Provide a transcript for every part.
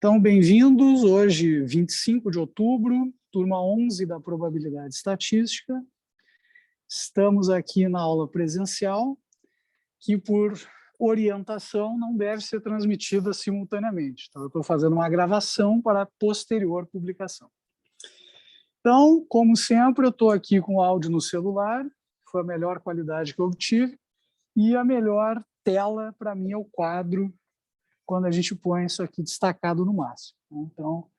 Então, bem-vindos. Hoje, 25 de outubro, turma 11 da Probabilidade Estatística. Estamos aqui na aula presencial, que por orientação não deve ser transmitida simultaneamente. Então, eu estou fazendo uma gravação para a posterior publicação. Então, como sempre, eu estou aqui com o áudio no celular, foi a melhor qualidade que eu obtive, e a melhor tela, para mim, é o quadro, quando a gente põe isso aqui destacado no máximo. Então,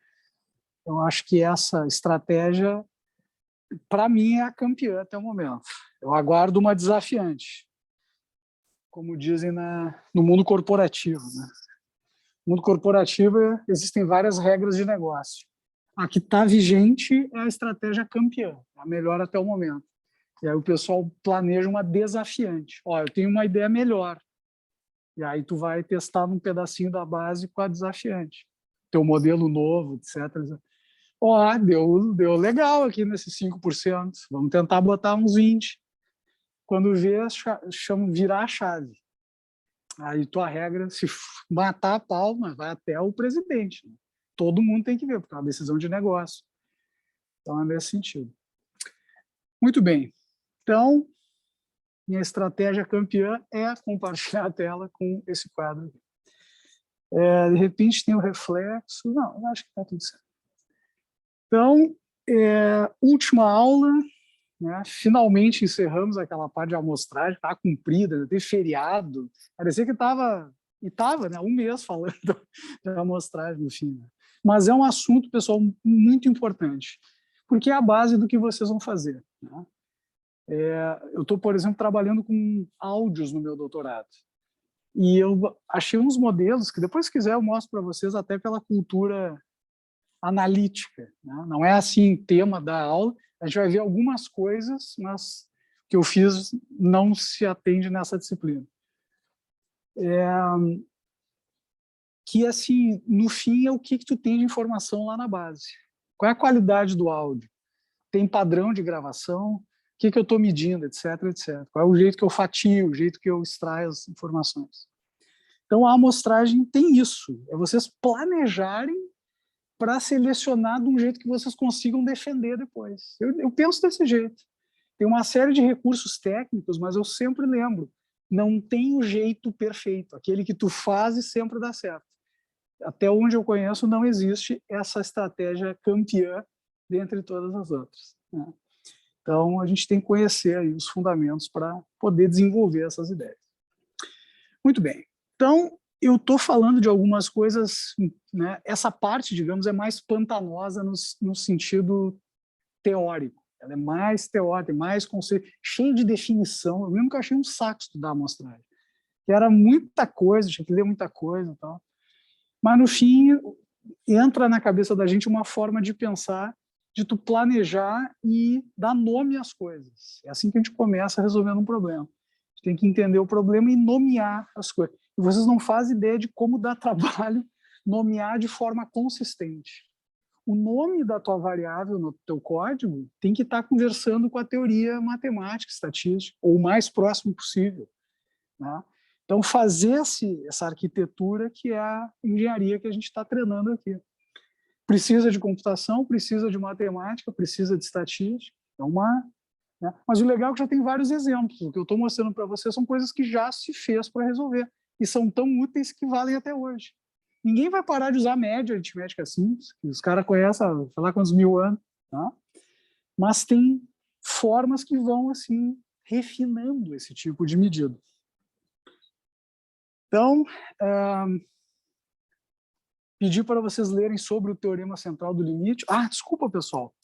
eu acho que essa estratégia, para mim, é a campeã até o momento. Eu aguardo uma desafiante, como dizem no mundo corporativo, né? No mundo corporativo, existem várias regras de negócio. A que está vigente é a estratégia campeã, a melhor até o momento. E aí o pessoal planeja uma desafiante. Ó, eu tenho uma ideia melhor. E aí tu vai testar num pedacinho da base com a desafiante. Teu modelo novo, etc. Ó, deu legal aqui nesses 5%. Vamos tentar botar uns 20%. Quando vê, virar a chave. Aí tua regra, se matar a pau, mas vai até o presidente. Né? Todo mundo tem que ver, porque é uma decisão de negócio. Então, é nesse sentido. Muito bem. Então, minha estratégia campeã é compartilhar a tela com esse quadro aqui. De repente tem o reflexo. Não, eu acho que está tudo certo. Então, última aula, né? Finalmente encerramos aquela parte de amostragem, está cumprida, tem feriado. Parecia que estava, né? Um mês falando de amostragem no fim. Né? Mas é um assunto, pessoal, muito importante, porque é a base do que vocês vão fazer. Né? Eu estou, por exemplo, trabalhando com áudios no meu doutorado. E eu achei uns modelos que, depois, se quiser, eu mostro para vocês até pela cultura analítica. Né? Não é assim tema da aula. A gente vai ver algumas coisas, mas que eu fiz não se atende nessa disciplina. Que, assim, no fim, é o que tu tem de informação lá na base. Qual é a qualidade do áudio? Tem padrão de gravação? O que eu estou medindo, etc, etc. Qual é o jeito que eu fatio, o jeito que eu extraio as informações? Então, a amostragem tem isso. É vocês planejarem para selecionar de um jeito que vocês consigam defender depois. Eu penso desse jeito. Tem uma série de recursos técnicos, mas eu sempre lembro, não tem o jeito perfeito. Aquele que tu faz e sempre dá certo. Até onde eu conheço, não existe essa estratégia campeã dentre todas as outras. Né? Então, a gente tem que conhecer aí os fundamentos para poder desenvolver essas ideias. Muito bem. Então, eu estou falando de algumas coisas, né? Essa parte, digamos, é mais pantanosa no sentido teórico. Ela é mais teórica, mais conceito, cheia de definição. Eu mesmo que eu achei um saco estudar a amostragem. Que era muita coisa, tinha que ler muita coisa e tal. Mas, no fim, entra na cabeça da gente uma forma de pensar, de tu planejar e dar nome às coisas. É assim que a gente começa resolvendo um problema. A gente tem que entender o problema e nomear as coisas. E vocês não fazem ideia de como dá trabalho nomear de forma consistente. O nome da tua variável no teu código tem que estar conversando com a teoria matemática, estatística, ou o mais próximo possível. Né? Então, fazer essa arquitetura que é a engenharia que a gente está treinando aqui. Precisa de computação, precisa de matemática, precisa de estatística. Né? Mas o legal é que já tem vários exemplos. O que eu estou mostrando para vocês são coisas que já se fez para resolver. E são tão úteis que valem até hoje. Ninguém vai parar de usar média aritmética simples, que os caras conhecem há sei lá quantos mil anos. Tá? Mas tem formas que vão assim refinando esse tipo de medida. Então, pedi para vocês lerem sobre o teorema central do limite. Desculpa, pessoal.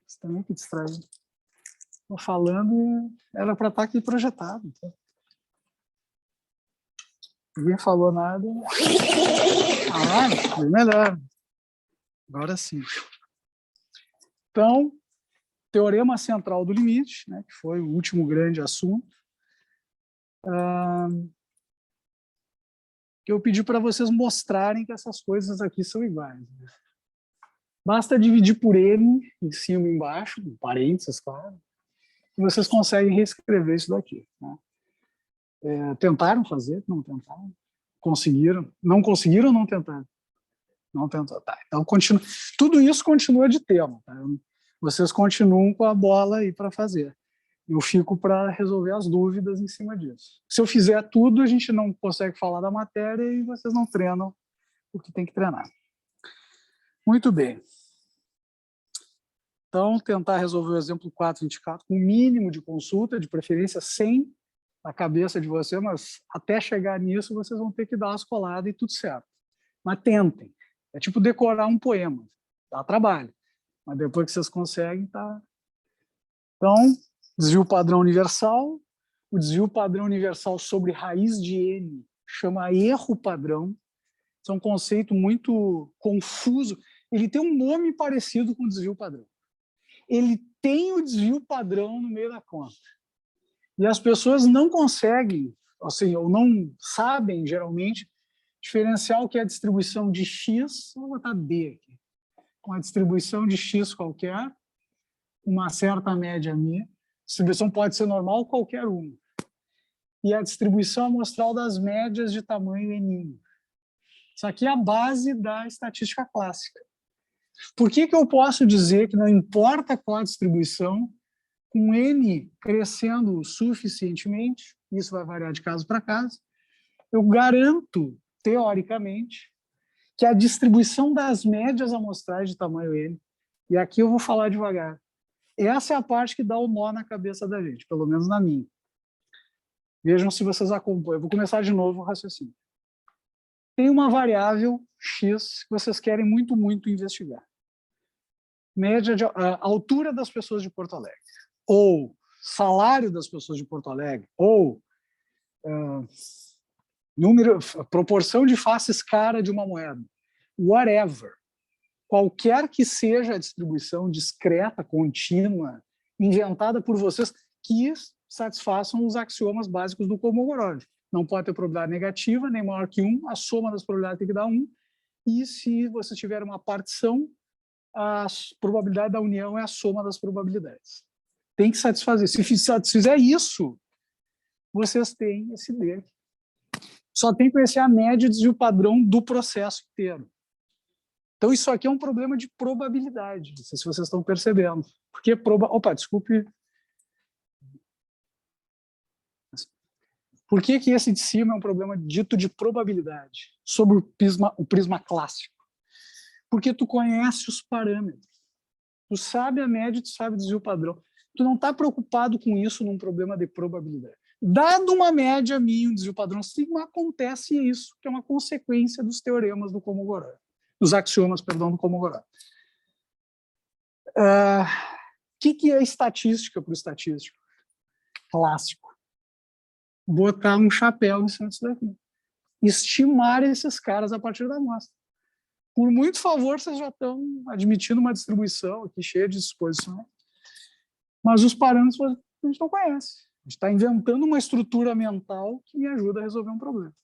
Isso também que distrai. Estou falando e era para estar aqui projetado. Então. Ninguém falou nada. Foi melhor. Agora sim. Então, teorema central do limite, né, que foi o último grande assunto. Que eu pedi para vocês mostrarem que essas coisas aqui são iguais. Né? Basta dividir por N, em cima e embaixo, em parênteses, claro, e vocês conseguem reescrever isso daqui. Né? Tentaram fazer? Não tentaram. Conseguiram? Não conseguiram ou não tentaram? Não tentou. Tá. Então, tudo isso continua de tema. Tá? Vocês continuam com a bola aí para fazer. Eu fico para resolver as dúvidas em cima disso. Se eu fizer tudo, a gente não consegue falar da matéria e vocês não treinam o que tem que treinar. Muito bem. Então, tentar resolver o exemplo 424 com o mínimo de consulta, de preferência sem a cabeça de você, mas até chegar nisso vocês vão ter que dar as coladas e tudo certo. Mas tentem. É tipo decorar um poema. Dá trabalho. Mas depois que vocês conseguem, tá. Então, desvio padrão universal. O desvio padrão universal sobre raiz de N chama erro padrão. Isso é um conceito muito confuso. Ele tem um nome parecido com o desvio padrão. Ele tem o desvio padrão no meio da conta. E as pessoas não conseguem, assim, ou não sabem, geralmente, diferenciar o que é a distribuição de X, vou botar D aqui, uma distribuição de X qualquer, uma certa média minha, a distribuição pode ser normal qualquer uma, e a distribuição amostral das médias de tamanho N. Isso aqui é a base da estatística clássica. Por que eu posso dizer que não importa qual a distribuição, com N crescendo suficientemente, isso vai variar de caso para caso, eu garanto, teoricamente, que a distribuição das médias amostrais de tamanho N, e aqui eu vou falar devagar, essa é a parte que dá o nó na cabeça da gente, pelo menos na minha. Vejam se vocês acompanham. Eu vou começar de novo o raciocínio. Tem uma variável X que vocês querem muito, muito investigar. Média de altura das pessoas de Porto Alegre, ou salário das pessoas de Porto Alegre, ou proporção de faces cara de uma moeda, whatever. Qualquer que seja a distribuição discreta, contínua, inventada por vocês, que satisfaçam os axiomas básicos do Kolmogorov. Não pode ter probabilidade negativa, nem maior que 1, a soma das probabilidades tem que dar 1, e se você tiver uma partição, a probabilidade da união é a soma das probabilidades. Tem que satisfazer. Se fizer isso, vocês têm esse D. Só tem que conhecer a média e desvio padrão do processo inteiro. Então, isso aqui é um problema de probabilidade. Não sei se vocês estão percebendo. Porque Opa, desculpe. Por que esse de cima é um problema dito de probabilidade sobre o prisma clássico? Porque tu conhece os parâmetros. Tu sabe a média, tu sabe o desvio padrão. Tu não está preocupado com isso num problema de probabilidade. Dado uma média minha, um desvio padrão sigma, acontece isso, que é uma consequência dos teoremas do Kolmogorov, dos axiomas, perdão, do Kolmogorov. Que é estatística para o estatístico clássico? Botar um chapéu em cima disso daqui. Estimar esses caras a partir da amostra. Por muito favor, vocês já estão admitindo uma distribuição aqui cheia de disposições, mas os parâmetros a gente não conhece. A gente está inventando uma estrutura mental que me ajuda a resolver um problema.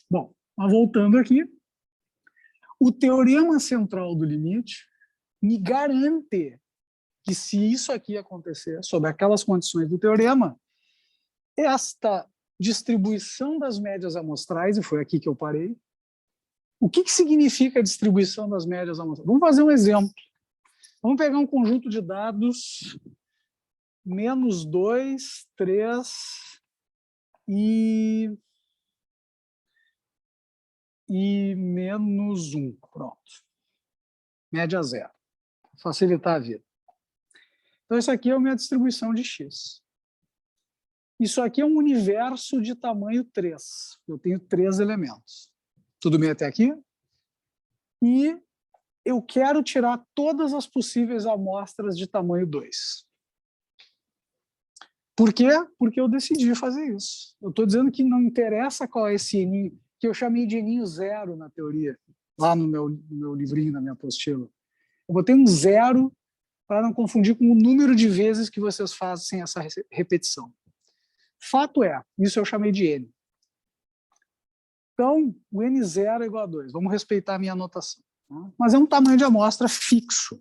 Bom, mas voltando aqui, o teorema central do limite me garante que, se isso aqui acontecer, sob aquelas condições do teorema, esta distribuição das médias amostrais, e foi aqui que eu parei. O que significa a distribuição das médias amostrais? Vamos fazer um exemplo. Vamos pegar um conjunto de dados -2, 3 e -1. Pronto. Média 0. Facilitar a vida. Então, isso aqui é a minha distribuição de X. Isso aqui é um universo de tamanho 3. Eu tenho 3 elementos. Tudo bem até aqui? E eu quero tirar todas as possíveis amostras de tamanho 2. Por quê? Porque eu decidi fazer isso. Eu estou dizendo que não interessa qual é esse N, que eu chamei de N zero na teoria, lá no meu livrinho, na minha apostila. Eu botei um 0 para não confundir com o número de vezes que vocês fazem essa repetição. Fato é, isso eu chamei de N. Então, o N0 é igual a 2. Vamos respeitar a minha anotação. Tá? Mas é um tamanho de amostra fixo.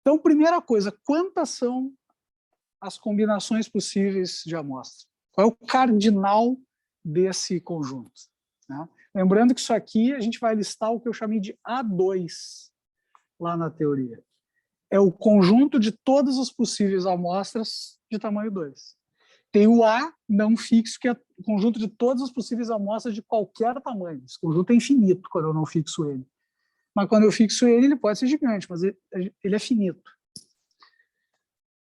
Então, primeira coisa, quantas são as combinações possíveis de amostra? Qual é o cardinal desse conjunto? Né? Lembrando que isso aqui a gente vai listar o que eu chamei de A2 lá na teoria. É o conjunto de todas as possíveis amostras de tamanho 2. Tem o A não fixo, que é o conjunto de todas as possíveis amostras de qualquer tamanho. Esse conjunto é infinito quando eu não fixo ele. Mas quando eu fixo ele, ele pode ser gigante, mas ele é finito.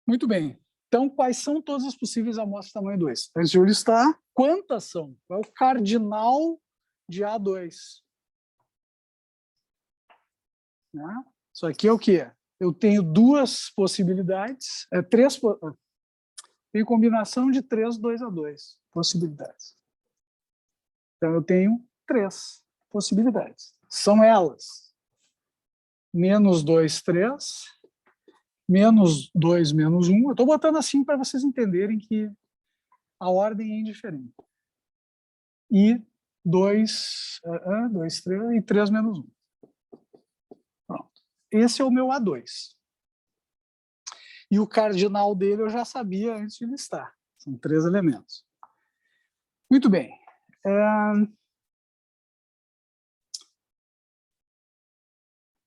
Muito bem. Então, quais são todas as possíveis amostras de tamanho 2? Antes de eu listar, quantas são? Qual é o cardinal de A2? Né? Isso aqui é o quê? Eu tenho duas possibilidades, tenho combinação de 3, 2 a 2 possibilidades. Então, eu tenho 3 possibilidades. São elas: menos 2, 3, menos 2, menos 1. Eu estou botando assim para vocês entenderem que a ordem é indiferente. E 2, 3 e 3 menos 1. Pronto. Esse é o meu A2. E o cardinal dele eu já sabia antes de listar. São 3 elementos. Muito bem.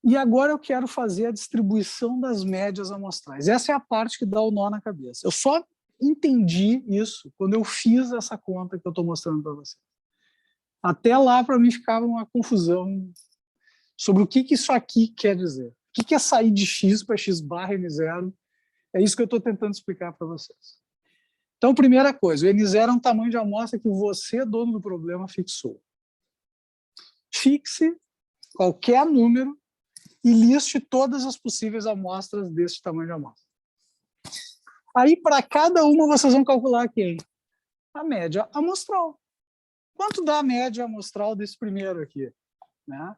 E agora eu quero fazer a distribuição das médias amostrais. Essa é a parte que dá o nó na cabeça. Eu só entendi isso quando eu fiz essa conta que eu estou mostrando para vocês. Até lá, para mim, ficava uma confusão sobre o que isso aqui quer dizer. O que é sair de x para x barra n0? É isso que eu estou tentando explicar para vocês. Então, primeira coisa, o n0 é um tamanho de amostra que você, dono do problema, fixou. Fixe qualquer número e liste todas as possíveis amostras desse tamanho de amostra. Aí, para cada uma, vocês vão calcular quem? A média amostral. Quanto dá a média amostral desse primeiro aqui? Né?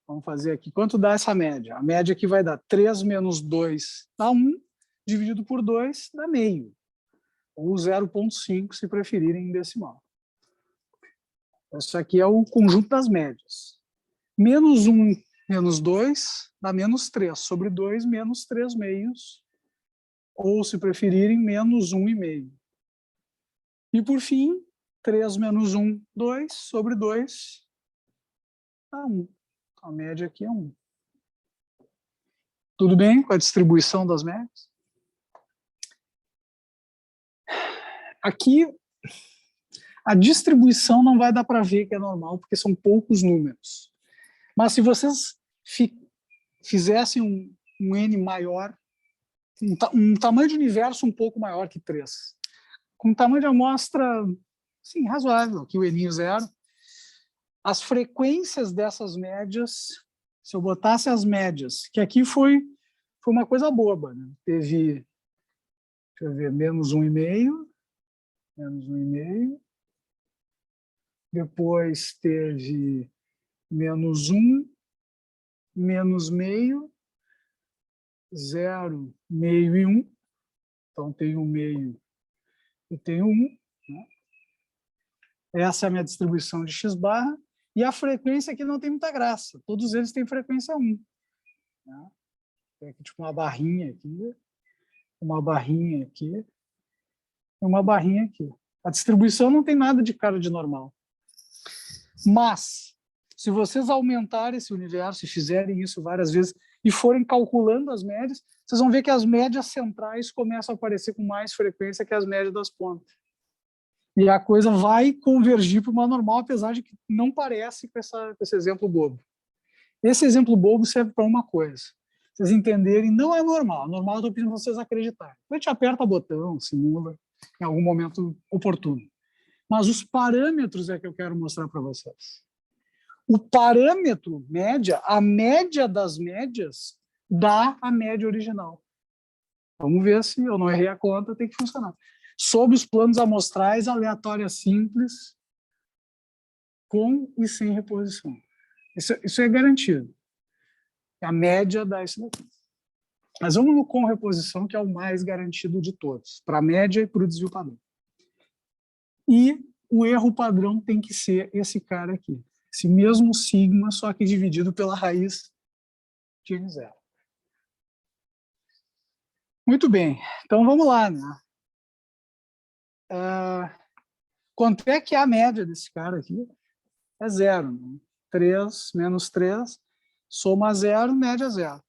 Vamos fazer aqui. Quanto dá essa média? A média aqui vai dar 3 menos 2 dá 1, dividido por 2 dá meio. Ou 0,5, se preferirem em decimal. Isso aqui é o conjunto das médias. Menos 1 menos 2 dá menos 3. Sobre 2, menos 3 meios. Ou, se preferirem, menos 1,5. E, por fim, 3 menos 1, 2. Sobre 2 dá 1. A média aqui é 1. Tudo bem com a distribuição das médias? Aqui, a distribuição não vai dar para ver que é normal, porque são poucos números. Mas se vocês fizessem um N maior, um tamanho de universo um pouco maior que 3, com um tamanho de amostra sim, razoável, aqui o N 0, as frequências dessas médias, se eu botasse as médias, que aqui foi uma coisa boba, né? Teve, deixa eu ver, menos 1,5, menos 1,5, depois teve menos 1, menos meio, 0, meio e 1. Então, tem 1 meio e tem 1. Né? Essa é a minha distribuição de x barra. E a frequência aqui não tem muita graça. Todos eles têm frequência 1. Né? Tem aqui tipo uma barrinha aqui, uma barrinha aqui, e uma barrinha aqui. A distribuição não tem nada de cara de normal. Mas, se vocês aumentarem esse universo e fizerem isso várias vezes e forem calculando as médias, vocês vão ver que as médias centrais começam a aparecer com mais frequência que as médias das pontas. E a coisa vai convergir para uma normal, apesar de que não parece com esse exemplo bobo. Esse exemplo bobo serve para uma coisa. Vocês entenderem, não é normal. Normal eu estou pedindo para vocês acreditarem. A gente aperta o botão, simula, em algum momento oportuno. Mas os parâmetros é que eu quero mostrar para vocês. O parâmetro média, a média das médias, dá a média original. Vamos ver se eu não errei a conta, tem que funcionar. Sob os planos amostrais, aleatória simples, com e sem reposição. Isso é garantido. A média dá isso daqui. Mas vamos no com reposição, que é o mais garantido de todos, para a média e para o desvio padrão. E o erro padrão tem que ser esse cara aqui. Esse mesmo sigma, só que dividido pela raiz de n0. Muito bem. Então, vamos lá. Né? Quanto é que é a média desse cara aqui? é zero. Né? 3 menos 3, soma zero, média zero.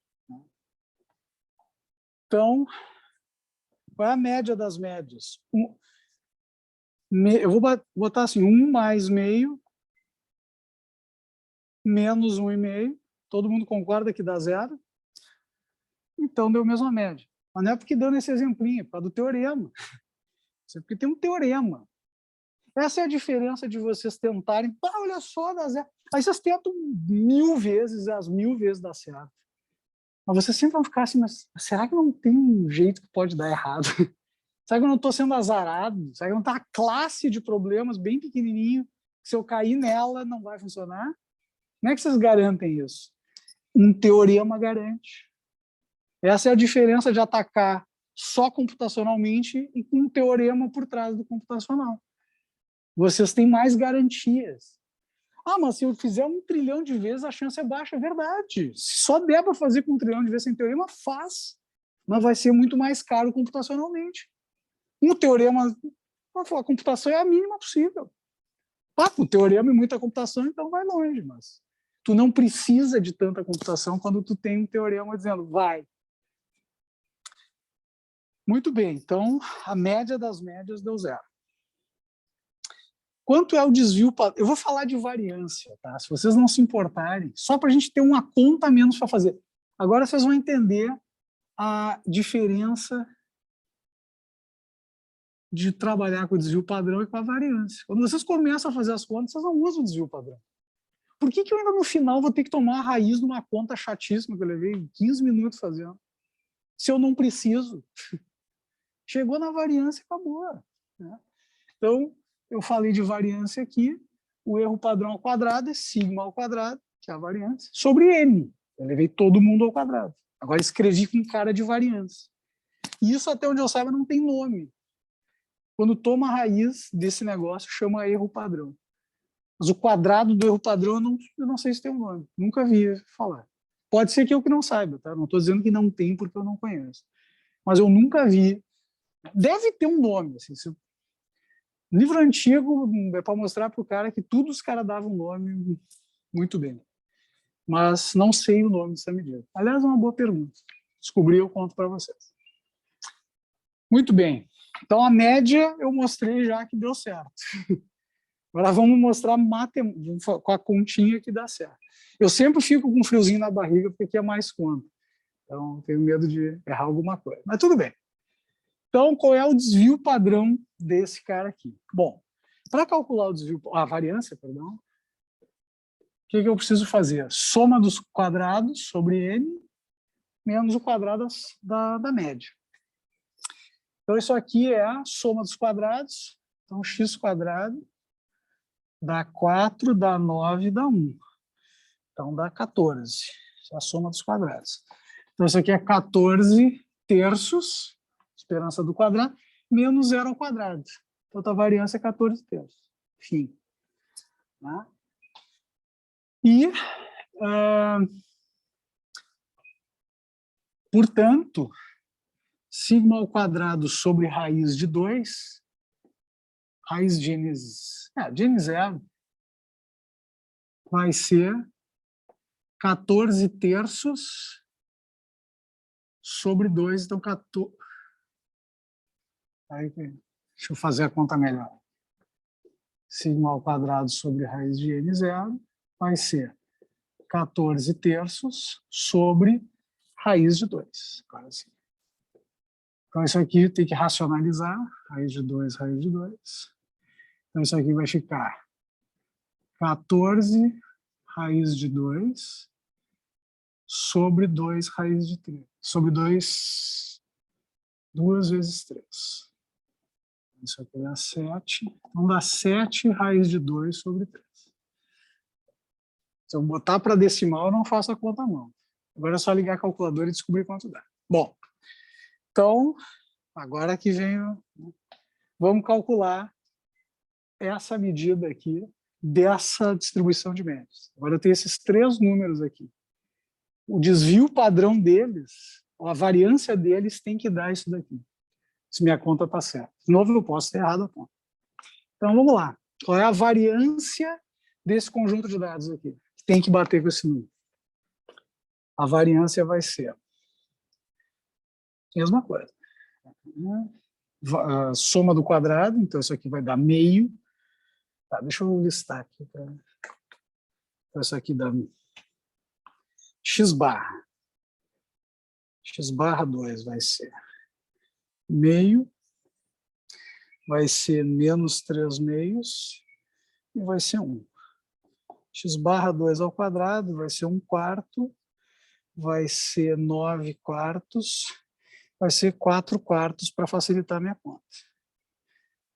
Então, qual é a média das médias? Eu vou botar assim, 1 mais meio, menos 1,5. Todo mundo concorda que dá zero? Então, deu a mesma média. Mas não é porque deu nesse exemplinho, é por causa do teorema. Isso é porque tem um teorema. Essa é a diferença de vocês tentarem, olha só, dá zero. Aí vocês tentam 1000 vezes, as 1000 vezes dá certo. Mas vocês sempre vão ficar assim, mas será que não tem um jeito que pode dar errado? Será que eu não estou sendo azarado? Será que não está a classe de problemas bem pequenininho? Se eu cair nela, não vai funcionar? Como é que vocês garantem isso? Um teorema garante. Essa é a diferença de atacar só computacionalmente e com um teorema por trás do computacional. Vocês têm mais garantias. Ah, mas se eu fizer 1 trilhão de vezes, a chance é baixa. É verdade. Se só der para fazer com 1 trilhão de vezes sem teorema, faz. Mas vai ser muito mais caro computacionalmente. Um teorema, a computação é a mínima possível. Com teorema e muita computação, então vai longe. Mas tu não precisa de tanta computação quando tu tem um teorema dizendo, vai. Muito bem, então a média das médias deu zero. Quanto é o desvio padrão? Eu vou falar de variância, tá? Se vocês não se importarem, só para a gente ter uma conta a menos para fazer. Agora vocês vão entender a diferença de trabalhar com o desvio padrão e com a variância. Quando vocês começam a fazer as contas, vocês não usam o desvio padrão. Por que eu ainda no final vou ter que tomar a raiz de uma conta chatíssima que eu levei 15 minutos fazendo? Se eu não preciso. Chegou na variância e acabou. Né? Então, eu falei de variância aqui, o erro padrão ao quadrado é sigma ao quadrado, que é a variância, sobre n. Eu levei todo mundo ao quadrado. Agora escrevi com cara de variância. E isso, até onde eu saiba, não tem nome. Quando toma a raiz desse negócio, chama erro padrão. Mas o quadrado do erro padrão, eu não sei se tem um nome. Nunca vi falar. Pode ser que eu que não saiba, tá? Não estou dizendo que não tem porque eu não conheço. Mas eu nunca vi. Deve ter um nome. Assim, livro antigo é para mostrar para o cara que tudo os caras davam nome muito bem. Mas não sei o nome dessa medida. Aliás, é uma boa pergunta. Descobri, eu conto para vocês. Muito bem. Então, a média eu mostrei já que deu certo. Agora vamos mostrar com a continha que dá certo. Eu sempre fico com um friozinho na barriga, porque aqui é mais conta. Então, tenho medo de errar alguma coisa. Mas tudo bem. Então, qual é o desvio padrão desse cara aqui? Bom, para calcular o desvio, a variância, perdão, o que eu preciso fazer? Soma dos quadrados sobre n menos o quadrado da média. Então, isso aqui é a soma dos quadrados. Então, x quadrado dá 4, dá 9, dá 1. Então, dá 14. Isso é a soma dos quadrados. Então, isso aqui é 14 terços, esperança do quadrado, menos 0 ao quadrado. Então, a variância é 14 terços. Fim. Tá? E, portanto, sigma ao quadrado sobre raiz de 2, raiz de n zero, vai ser 14 terços sobre 2, então 14... Aí, deixa eu fazer a conta melhor. Sigma ao quadrado sobre raiz de n zero vai ser 14 terços sobre raiz de 2. Agora sim. Então, isso aqui tem que racionalizar. Raiz de 2, raiz de 2. Então, isso aqui vai ficar 14 raiz de 2 sobre 2 raiz de 3. Sobre 2 vezes 3. Isso aqui dá 7. Então, dá 7 raiz de 2 sobre 3. Se eu botar para decimal, eu não faço a conta à mão. Agora é só ligar a calculadora e descobrir quanto dá. Bom, então, agora que vem... Vamos calcular essa medida aqui dessa distribuição de médias. Agora eu tenho esses 3 números aqui. O desvio padrão deles, a variância deles tem que dar isso daqui. Se minha conta está certa. De novo, eu posso ter errado a conta. Então, vamos lá. Qual é a variância desse conjunto de dados aqui. Tem que bater com esse número. A variância vai ser a mesma coisa. A soma do quadrado, então isso aqui vai dar meio. Tá, deixa eu listar aqui. Então, isso aqui dá x barra. X barra 2 vai ser meio, vai ser menos 3 meios e vai ser 1. X barra 2 ao quadrado vai ser 1 quarto, vai ser 9 quartos, vai ser 4 quartos para facilitar a minha conta.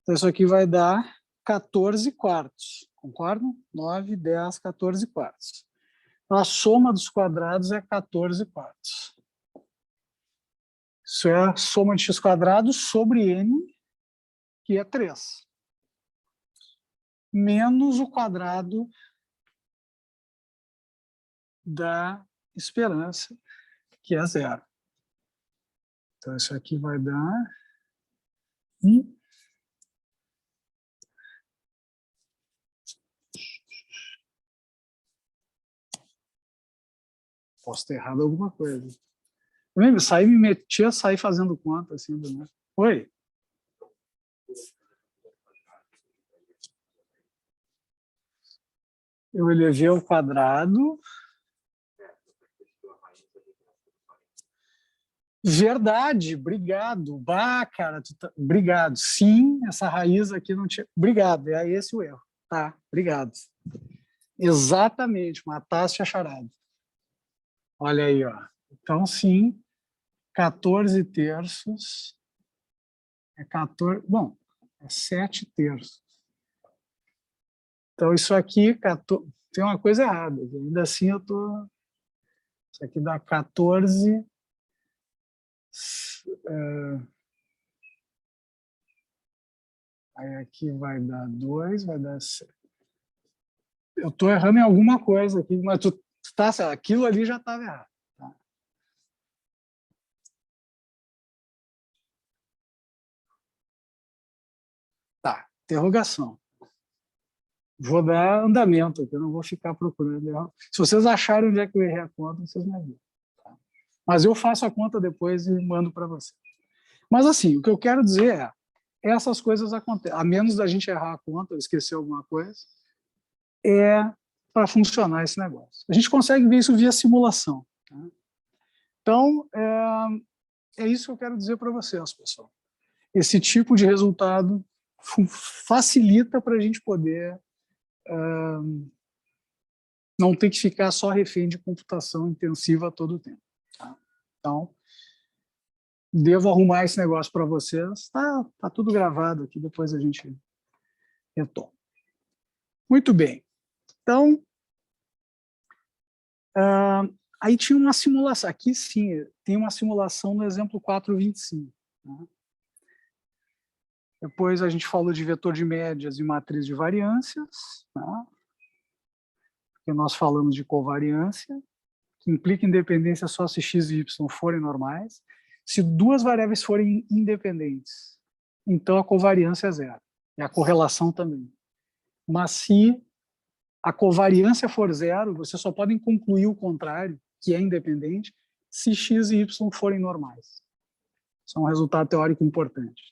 Então, isso aqui vai dar 14 quartos, concordam? 9, 10, 14 quartos. Então, a soma dos quadrados é 14 quartos. Isso é a soma de x quadrado sobre n, que é 3. Menos o quadrado da esperança, que é 0. Então, isso aqui vai dar 1. Posso ter errado alguma coisa. Lembra? Me metia, sair fazendo conta. Assim, né? Oi? Eu elevei ao quadrado. Verdade, obrigado. Bah, cara, obrigado. Sim, essa raiz aqui não tinha... Obrigado, é esse o erro. Tá, obrigado. Exatamente, mataste a charada. Olha aí, ó. Então, sim, 14 terços é 14... Bom, é 7 terços. Então, isso aqui, tem uma coisa errada. Ainda assim, eu tô... Isso aqui dá 14... Aí aqui vai dar 2, vai dar 7. Eu estou errando em alguma coisa aqui, mas aquilo ali já estava errado. Tá? Tá, interrogação. Vou dar andamento aqui, eu não vou ficar procurando erro. Se vocês acharem onde é que eu errei a conta, vocês me avisam. Tá? Mas eu faço a conta depois e mando para vocês. Mas assim, o que eu quero dizer é, essas coisas acontecem, a menos da gente errar a conta ou esquecer alguma coisa, é para funcionar esse negócio. A gente consegue ver isso via simulação. Tá? Então, é isso que eu quero dizer para vocês, pessoal. Esse tipo de resultado facilita para a gente poder não ter que ficar só refém de computação intensiva a todo tempo. Tá? Então, devo arrumar esse negócio para vocês. Tá tudo gravado aqui, depois a gente retoma. Muito bem. Então, aí tinha uma simulação. Aqui sim, tem uma simulação no exemplo 4.25. Né? Depois a gente falou de vetor de médias e matriz de variâncias, né? Porque nós falamos de covariância, que implica independência só se x e y forem normais. Se duas variáveis forem independentes, então a covariância é 0. E a correlação também. Mas se a covariância for 0, vocês só podem concluir o contrário, que é independente, se x e y forem normais. Isso é um resultado teórico importante.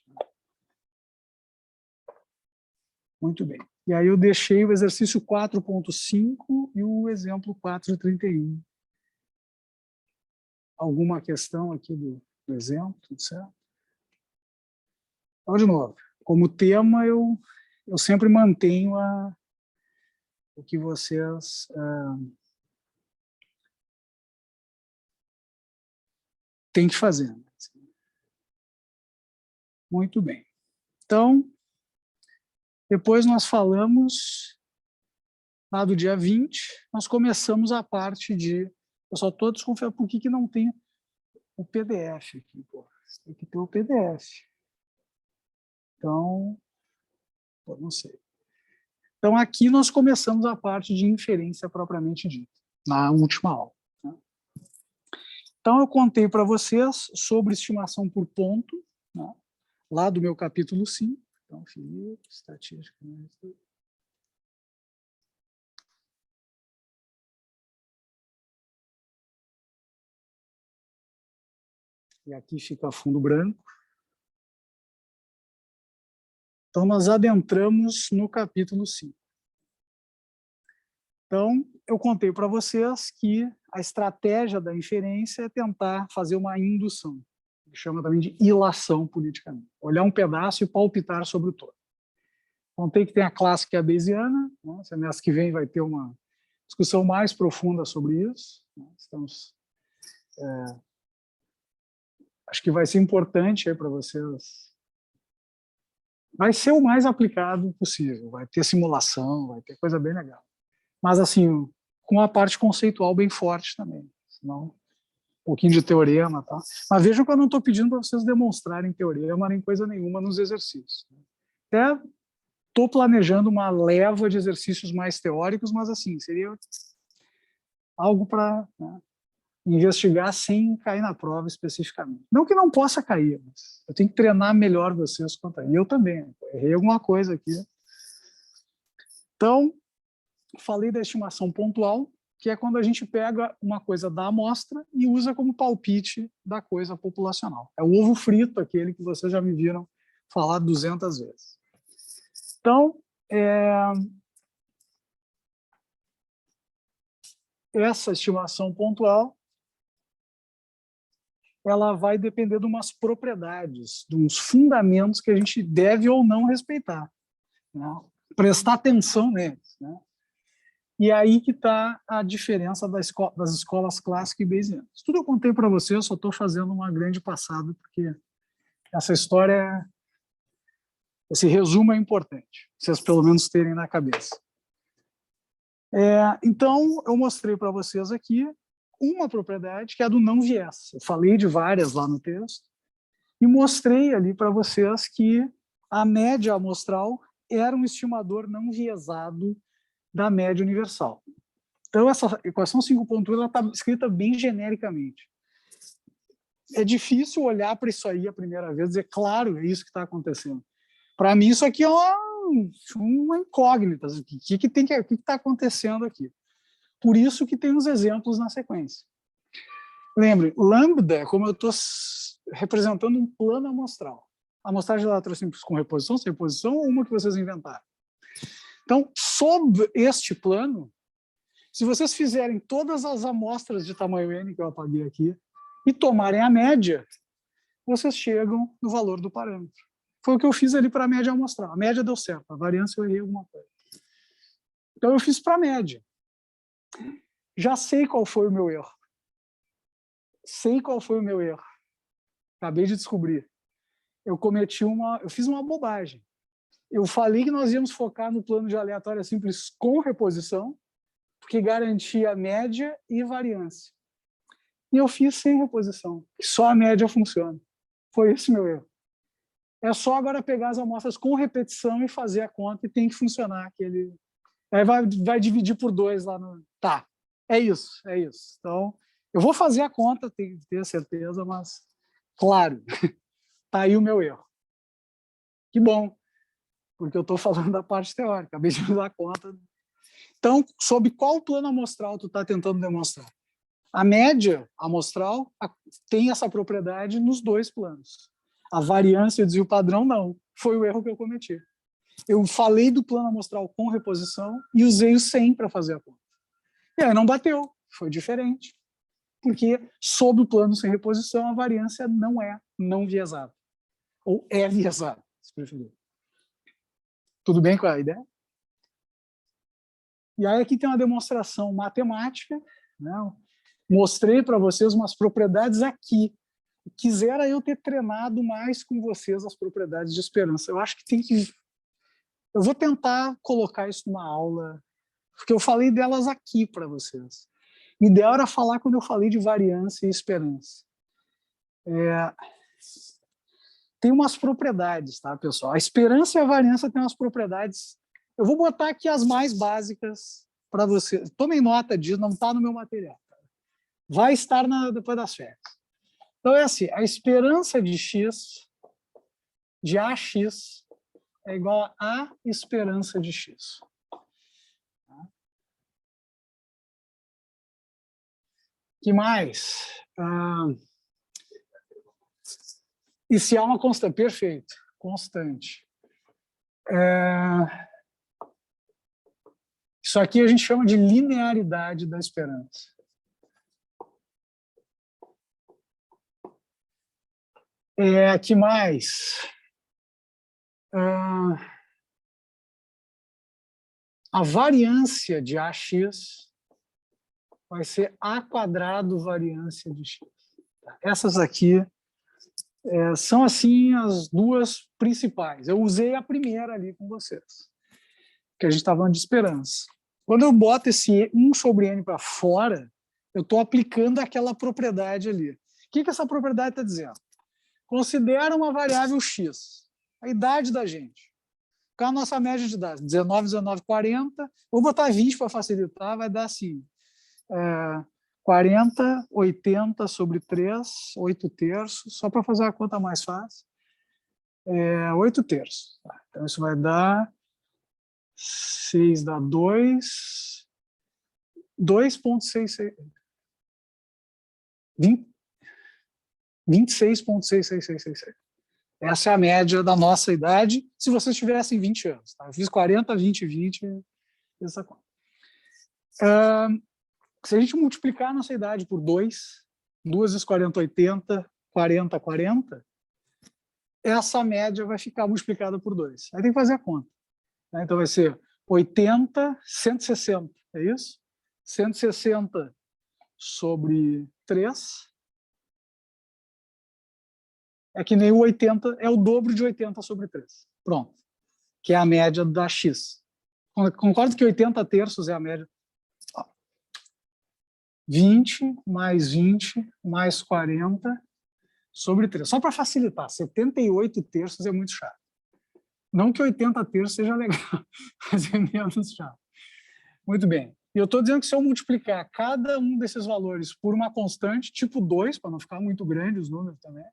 Muito bem. E aí eu deixei o exercício 4.5 e o exemplo 4.31. Alguma questão aqui do exemplo, tudo certo? Então, de novo, como tema, eu sempre mantenho o que vocês têm que fazer. Muito bem. Então, depois nós falamos, lá do dia 20, nós começamos a parte de... Eu só estou desconfiado por que não tem o PDF aqui. Pô. Tem que ter o PDF. Então, não sei. Então, aqui nós começamos a parte de inferência propriamente dita, na última aula. Né? Então, eu contei para vocês sobre estimação por ponto, né? Lá do meu capítulo 5. Então, Felipe, estatística... E aqui fica fundo branco. Então, nós adentramos no capítulo 5. Então, eu contei para vocês que a estratégia da inferência é tentar fazer uma indução, que chama também de ilação politicamente. Olhar um pedaço e palpitar sobre o todo. Contei que tem a classe que é a Bayesiana, né? Semestre que vem vai ter uma discussão mais profunda sobre isso. Né? Acho que vai ser importante para vocês. Vai ser o mais aplicado possível, vai ter simulação, vai ter coisa bem legal. Mas, assim, com a parte conceitual bem forte também, senão um pouquinho de teorema. Tá? Mas vejam que eu não estou pedindo para vocês demonstrarem teorema nem coisa nenhuma nos exercícios. Até estou planejando uma leva de exercícios mais teóricos, mas, assim, seria algo para investigar sem cair na prova especificamente. Não que não possa cair, mas eu tenho que treinar melhor vocês quanto a isso. E eu também, errei alguma coisa aqui. Então, falei da estimação pontual, que é quando a gente pega uma coisa da amostra e usa como palpite da coisa populacional. É o ovo frito, aquele que vocês já me viram falar 200 vezes. Então, essa estimação pontual ela vai depender de umas propriedades, de uns fundamentos que a gente deve ou não respeitar. Né? Prestar atenção neles. Né? E aí que está a diferença das escolas clássicas e bayesianas. Tudo eu contei para vocês, eu só estou fazendo uma grande passada, porque essa história, esse resumo é importante, vocês pelo menos terem na cabeça. Então, eu mostrei para vocês aqui uma propriedade que é a do não viés. Eu falei de várias lá no texto, e mostrei ali para vocês que a média amostral era um estimador não viesado da média universal. Então, essa equação 5.1 está escrita bem genericamente. É difícil olhar para isso aí a primeira vez e dizer, claro, é isso que está acontecendo. Para mim, isso aqui é uma incógnita. O que está acontecendo aqui? Por isso que tem os exemplos na sequência. Lembre, lambda, como eu estou representando um plano amostral. Amostragem de lateral simples com reposição, sem reposição, ou uma que vocês inventaram. Então, sob este plano, se vocês fizerem todas as amostras de tamanho n que eu apaguei aqui e tomarem a média, vocês chegam no valor do parâmetro. Foi o que eu fiz ali para a média amostral. A média deu certo, a variância eu errei alguma coisa. Então, eu fiz para a média. Já sei qual foi o meu erro. Sei qual foi o meu erro. Acabei de descobrir. Eu fiz uma bobagem. Eu falei que nós íamos focar no plano de aleatória simples com reposição, porque garantia média e variância. E eu fiz sem reposição. Só a média funciona. Foi esse meu erro. É só agora pegar as amostras com repetição e fazer a conta, e tem que funcionar aquele. Aí vai dividir por 2 lá no. Tá, é isso. Então, eu vou fazer a conta, tenho que ter certeza, mas, claro, tá aí o meu erro. Que bom, porque eu estou falando da parte teórica, acabei de me dar conta. Então, sob qual plano amostral tu está tentando demonstrar? A média amostral tem essa propriedade nos dois planos. A variância e o desvio padrão, não. Foi o erro que eu cometi. Eu falei do plano amostral com reposição e usei o 100 para fazer a conta. E aí não bateu, foi diferente. Porque, sob o plano sem reposição, a variância não é não viesada. Ou é viesada, se preferir. Tudo bem com a ideia? E aí aqui tem uma demonstração matemática, né? Mostrei para vocês umas propriedades aqui. Quisera eu ter treinado mais com vocês as propriedades de esperança. Eu acho que tem que... Eu vou tentar colocar isso numa aula, porque eu falei delas aqui para vocês. O ideal era falar quando eu falei de variância e esperança. Tem umas propriedades, tá, pessoal? A esperança e a variância têm umas propriedades. Eu vou botar aqui as mais básicas para vocês. Tomem nota disso, não está no meu material. Vai estar depois das férias. Então, é assim, a esperança de x, de AX, é igual a esperança de x. Que mais? E se há uma constante, perfeito, constante. Isso aqui a gente chama de linearidade da esperança. Que mais? A variância de AX vai ser A quadrado variância de X. Essas aqui são, assim, as duas principais. Eu usei a primeira ali com vocês, que a gente está falando de esperança. Quando eu boto esse 1 sobre N para fora, eu estou aplicando aquela propriedade ali. O que essa propriedade está dizendo? Considera uma variável X, a idade da gente. Qual a nossa média de idade? 19, 19, 40. Vou botar 20 para facilitar, vai dar assim. 40, 80 sobre 3, 8 terços, só para fazer a conta mais fácil. 8 terços. Tá, então, isso vai dar 6 dá 2, 2,66. 26,66666. Essa é a média da nossa idade, se vocês tivessem 20 anos. Tá? Eu fiz 40, 20, 20, essa conta. Se a gente multiplicar a nossa idade por 2 vezes 40, 80, 40, 40, essa média vai ficar multiplicada por 2. Aí tem que fazer a conta. Né? Então vai ser 80, 160, é isso? 160 sobre 3 é que nem o 80, é o dobro de 80 sobre 3. Pronto. Que é a média da X. Concordo que 80 terços é a média. 20 mais 20 mais 40 sobre 3. Só para facilitar, 78 terços é muito chato. Não que 80 terços seja legal, mas é menos chato. Muito bem. E eu estou dizendo que se eu multiplicar cada um desses valores por uma constante, tipo 2, para não ficar muito grande os números também,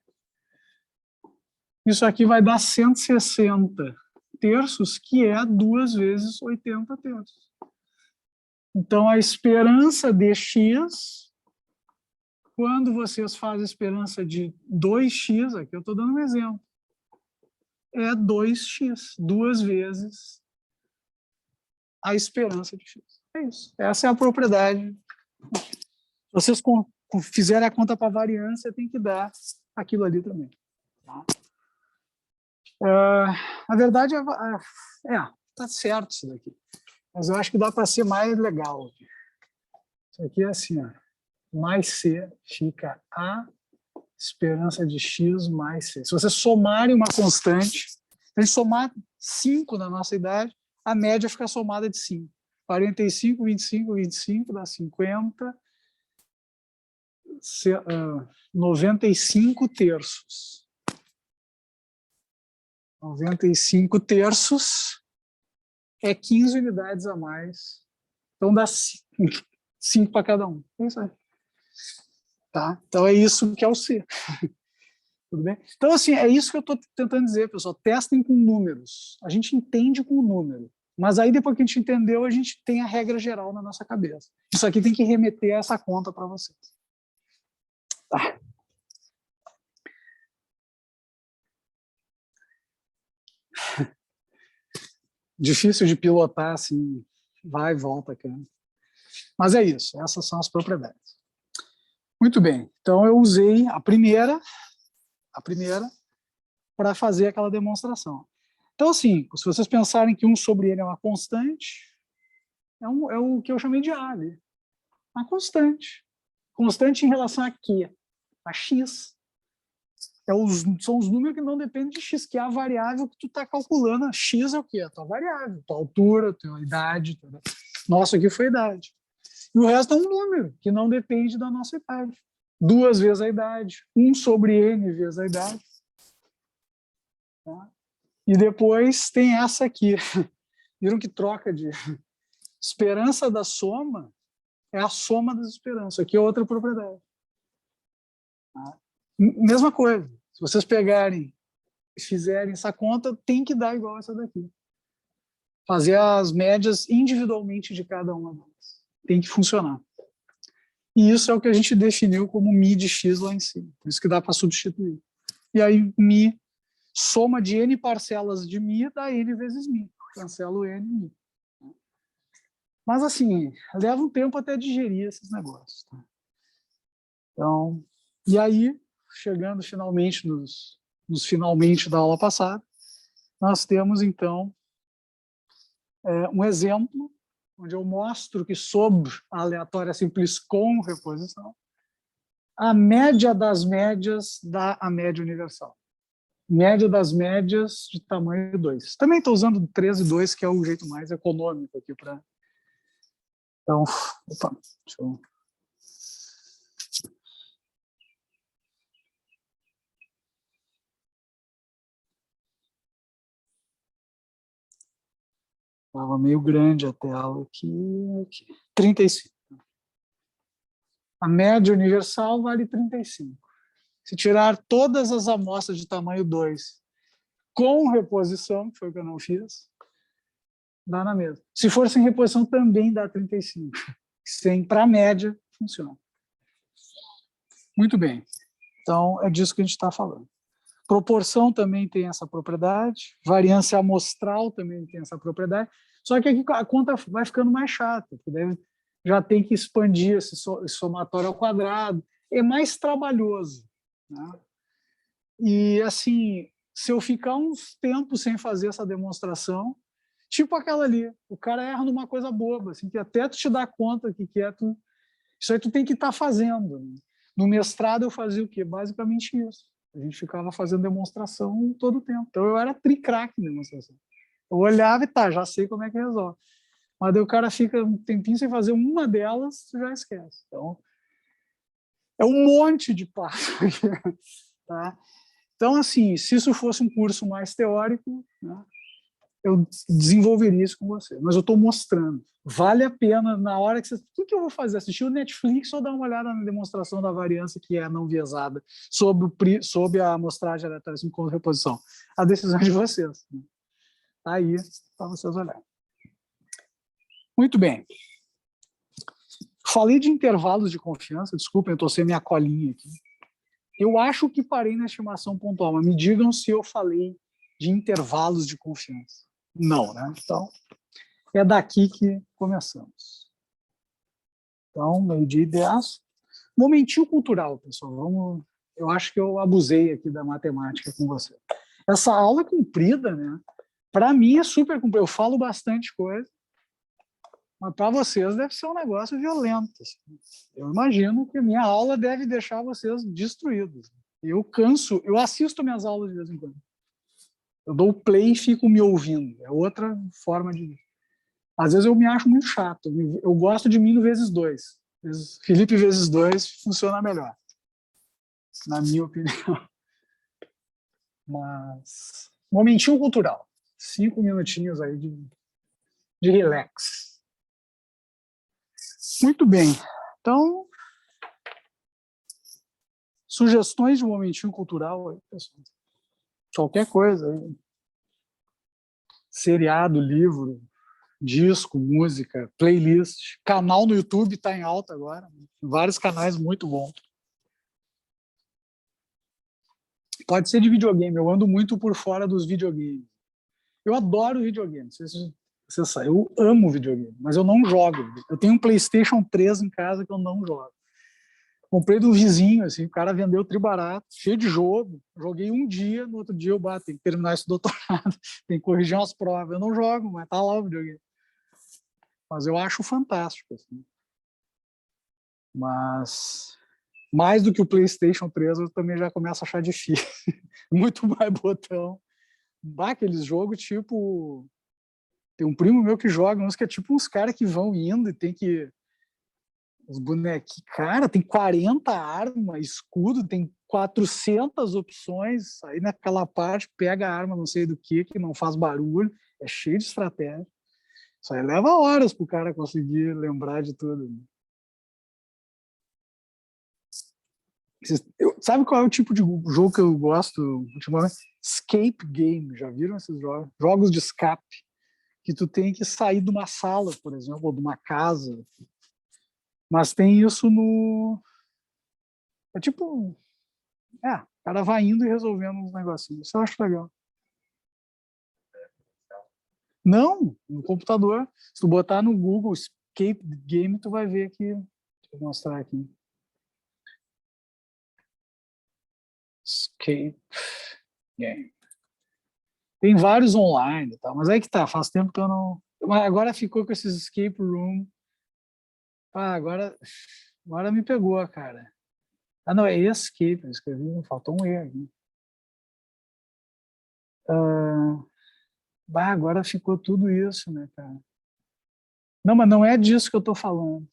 isso aqui vai dar 160 terços, que é 2 vezes 80 terços. Então, a esperança de X, quando vocês fazem a esperança de 2x, aqui eu estou dando um exemplo, é 2x, 2 vezes a esperança de X. É isso. Essa é a propriedade. Se vocês fizerem a conta para variância, tem que dar aquilo ali também. Tá? Na verdade, tá certo isso daqui. Mas eu acho que dá para ser mais legal. Isso aqui é assim, ó. Mais C fica A esperança de X mais C. Se vocês somarem uma constante, se a gente somar 5 na nossa idade, a média fica somada de 5. 45, 25, 25 dá 50, 95 terços. 95 terços é 15 unidades a mais. Então dá 5 para cada um. É isso aí. Tá? Então é isso que é o C. Tudo bem? Então, assim, é isso que eu estou tentando dizer, pessoal. Testem com números. A gente entende com o número. Mas aí, depois que a gente entendeu, a gente tem a regra geral na nossa cabeça. Isso aqui tem que remeter a essa conta para vocês. Tá. Difícil de pilotar, assim, vai e volta aqui. Mas é isso, essas são as propriedades. Muito bem, então eu usei a primeira para fazer aquela demonstração. Então, assim, se vocês pensarem que 1 sobre N é uma constante, é o que eu chamei de A ali. Uma constante. Constante em relação a quê? A X. São os números que não dependem de X, que é a variável que tu está calculando. A X é o quê? A tua variável, tua altura, tua idade. Nossa, aqui foi a idade. E o resto é um número que não depende da nossa idade. 2 vezes a idade, 1 sobre N vezes a idade. Tá? E depois tem essa aqui. Viram que troca de esperança da soma é a soma das esperanças. Aqui é outra propriedade. Tá? Mesma coisa. Se vocês pegarem e fizerem essa conta, tem que dar igual essa daqui. Fazer as médias individualmente de cada uma delas. Tem que funcionar. E isso é o que a gente definiu como mi de x lá em cima. Por isso que dá para substituir. e aí mi, soma de n parcelas de mi dá n vezes mi. Cancelo n, mi. Mas, assim, leva um tempo até digerir esses negócios. Tá? Então, e aí, chegando finalmente nos finalmente da aula passada, nós temos, então, um exemplo onde eu mostro que, sob a aleatória simples com reposição, a média das médias dá a média universal. Média das médias de tamanho 2. Também estou usando 3 e 2, que é o jeito mais econômico aqui para... Então, opa, deixa eu... Estava meio grande a tela aqui. 35. A média universal vale 35. Se tirar todas as amostras de tamanho 2 com reposição, que foi o que eu não fiz, dá na mesma. Se for sem reposição, também dá 35. Sem para a média, funciona. Muito bem. Então, é disso que a gente está falando. Proporção também tem essa propriedade, variância amostral também tem essa propriedade, só que aqui a conta vai ficando mais chata, porque daí já tem que expandir esse somatório ao quadrado, é mais trabalhoso. Né? E, assim, se eu ficar uns tempos sem fazer essa demonstração, tipo aquela ali, o cara erra numa coisa boba, assim, que até tu te dar conta que é, isso aí tu tem que estar fazendo. Né? No mestrado eu fazia o quê? Basicamente isso. A gente ficava fazendo demonstração todo o tempo. Então eu era tri-craque em demonstração. Eu olhava e tá, já sei como é que resolve. Mas daí o cara fica um tempinho sem fazer uma delas, tu já esquece. Então, é um monte de passo. Tá? Então, assim, se isso fosse um curso mais teórico, né, eu desenvolveria isso com você. Mas eu estou mostrando. Vale a pena, na hora que você... O que eu vou fazer? Assistir o Netflix ou dar uma olhada na demonstração da variância que é não viesada sobre a amostragem aleatória com reposição? A decisão é de vocês. Né? Tá aí para vocês olharem. Muito bem. Falei de intervalos de confiança. Desculpem, eu estou sem minha colinha aqui. Eu acho que parei na estimação pontual, mas me digam se eu falei de intervalos de confiança. Não, né? Então, é daqui que começamos. Então, 12:10. Momentinho cultural, pessoal. Vamos... Eu acho que eu abusei aqui da matemática com você. Essa aula é comprida, né? Para mim é super comprida. Eu falo bastante coisa, mas para vocês deve ser um negócio violento. Assim. Eu imagino que a minha aula deve deixar vocês destruídos. Eu canso, eu assisto minhas aulas de vez em quando. Eu dou play e fico me ouvindo. É outra forma de... Às vezes eu me acho muito chato. Eu gosto de mim no vezes 2. Felipe vezes 2 funciona melhor, na minha opinião. Mas, momentinho cultural. 5 minutinhos aí de relax. Muito bem. Então, sugestões de momentinho cultural aí, pessoal. Qualquer coisa aí. Seriado, livro, disco, música, playlist. Canal no YouTube está em alta agora. Vários canais muito bons. Pode ser de videogame. Eu ando muito por fora dos videogames. Eu adoro videogame. Você sabe, eu amo videogame, mas eu não jogo. Eu tenho um PlayStation 3 em casa que eu não jogo. Comprei do vizinho, assim, o cara vendeu tribarato, cheio de jogo. Joguei um dia, no outro dia eu bato, tem que terminar esse doutorado, tem que corrigir umas provas. Eu não jogo, mas tá lá o videogame. Mas eu acho fantástico. Assim. Mas mais do que o PlayStation 3, eu também já começo a achar difícil. Muito mais botão. Aqueles jogos tipo... Tem um primo meu que joga uns que é tipo uns caras que vão indo e tem que... Os bonequinhos... Cara, tem 40 armas, escudo, tem 400 opções. Aí naquela parte pega a arma não sei do que não faz barulho. É cheio de estratégia. Isso aí leva horas pro cara conseguir lembrar de tudo. Sabe qual é o tipo de jogo que eu gosto ultimamente? Escape game. Já viram esses jogos? Jogos de escape. Que tu tem que sair de uma sala, por exemplo, ou de uma casa. Mas tem isso no... É tipo... cara vai indo e resolvendo uns negocinhos. Isso eu acho legal. Não, no computador. Se tu botar no Google Escape Game, tu vai ver aqui. Deixa eu mostrar aqui. Escape Game. Tem vários online, tá? Mas aí que tá, faz tempo que eu não... Mas agora ficou com esses escape room. Ah, agora me pegou, cara. Ah, não, é escape, eu escrevi, faltou um E aqui. Agora ficou tudo isso, né, cara? Não, mas não é disso que eu tô falando.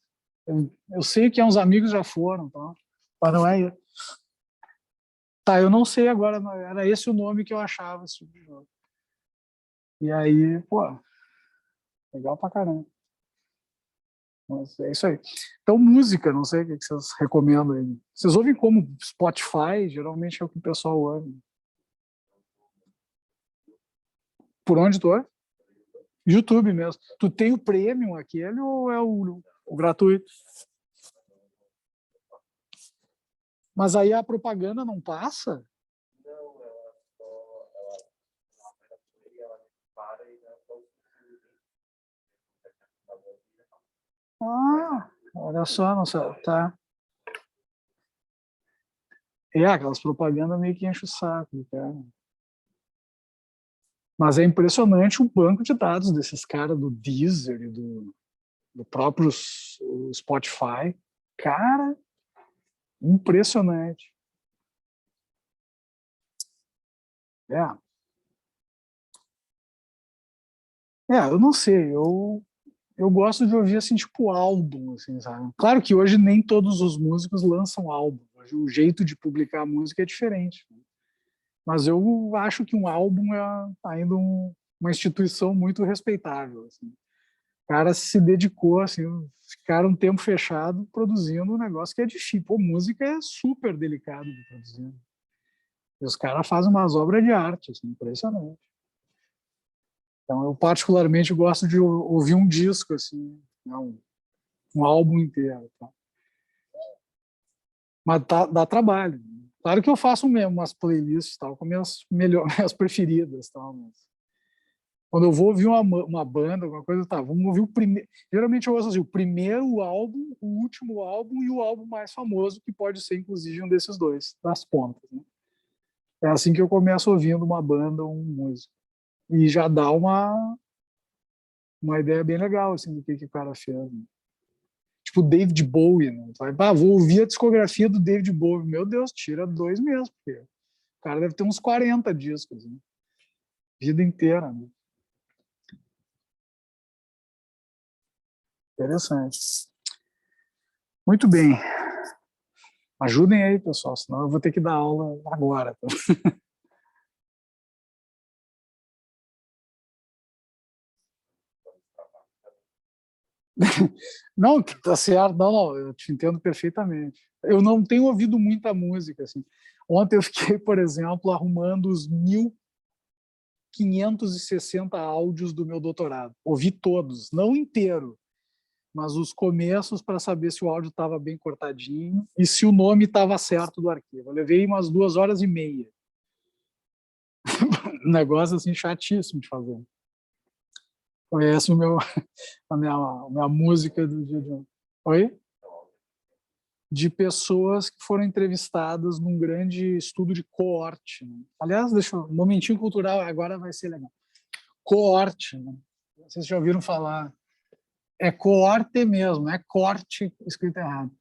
Eu sei que uns amigos já foram, tá? Mas não é isso. Tá, eu não sei agora, mas era esse o nome que eu achava esse tipo de jogo. E aí, pô, legal pra caramba. Mas é isso aí. Então, música, não sei o que vocês recomendam aí. Vocês ouvem como Spotify? Geralmente é o que o pessoal ouve. Por onde tu ouve? YouTube mesmo. Tu tem o premium aquele ou é o gratuito? Mas aí a propaganda não passa? Ah, olha só, nossa, tá. Aquelas propagandas meio que enchem o saco, cara. Mas é impressionante o banco de dados desses caras do Deezer e do próprio Spotify. Cara, impressionante. É, eu não sei, eu gosto de ouvir assim, tipo álbum, assim, sabe? Claro que hoje nem todos os músicos lançam álbum. Hoje o jeito de publicar música é diferente. Mas eu acho que um álbum é ainda uma instituição muito respeitável. Assim. O cara se dedicou, assim, ficaram um tempo fechado produzindo um negócio que é difícil. Pô, música é super delicado de produzir. E os caras fazem umas obras de arte, assim, impressionante. Então, eu particularmente gosto de ouvir um disco, assim, não, um álbum inteiro. Tá? Mas dá trabalho. Claro que eu faço mesmo umas playlists tal, com minhas preferidas. Tal, mas quando eu vou ouvir uma banda, alguma coisa, tá, vamos ouvir o primeiro. Geralmente eu ouço assim, o primeiro álbum, o último álbum e o álbum mais famoso, que pode ser inclusive um desses dois, das pontas. Né? É assim que eu começo ouvindo uma banda ou um músico. E já dá uma ideia bem legal assim, do que o cara fez. Né? Tipo David Bowie. Né? Vou ouvir a discografia do David Bowie. Meu Deus, tira 2 meses, porque o cara deve ter uns 40 discos. Né? Vida inteira. Né? Interessante. Muito bem. Ajudem aí, pessoal, senão eu vou ter que dar aula agora. Tá? Não, tá certo, não, eu te entendo perfeitamente. Eu não tenho ouvido muita música, assim. Ontem eu fiquei, por exemplo, arrumando os 1.560 áudios do meu doutorado. Ouvi todos, não inteiro, mas os começos para saber se o áudio estava bem cortadinho e se o nome estava certo do arquivo. Eu levei umas 2 horas e meia. Um negócio assim chatíssimo de fazer. Conhece a minha música do dia de ontem. Oi? De pessoas que foram entrevistadas num grande estudo de coorte. Né? Aliás, deixa um momentinho cultural, agora vai ser legal. Coorte, né? Vocês já ouviram falar. É coorte mesmo, é corte escrito errado.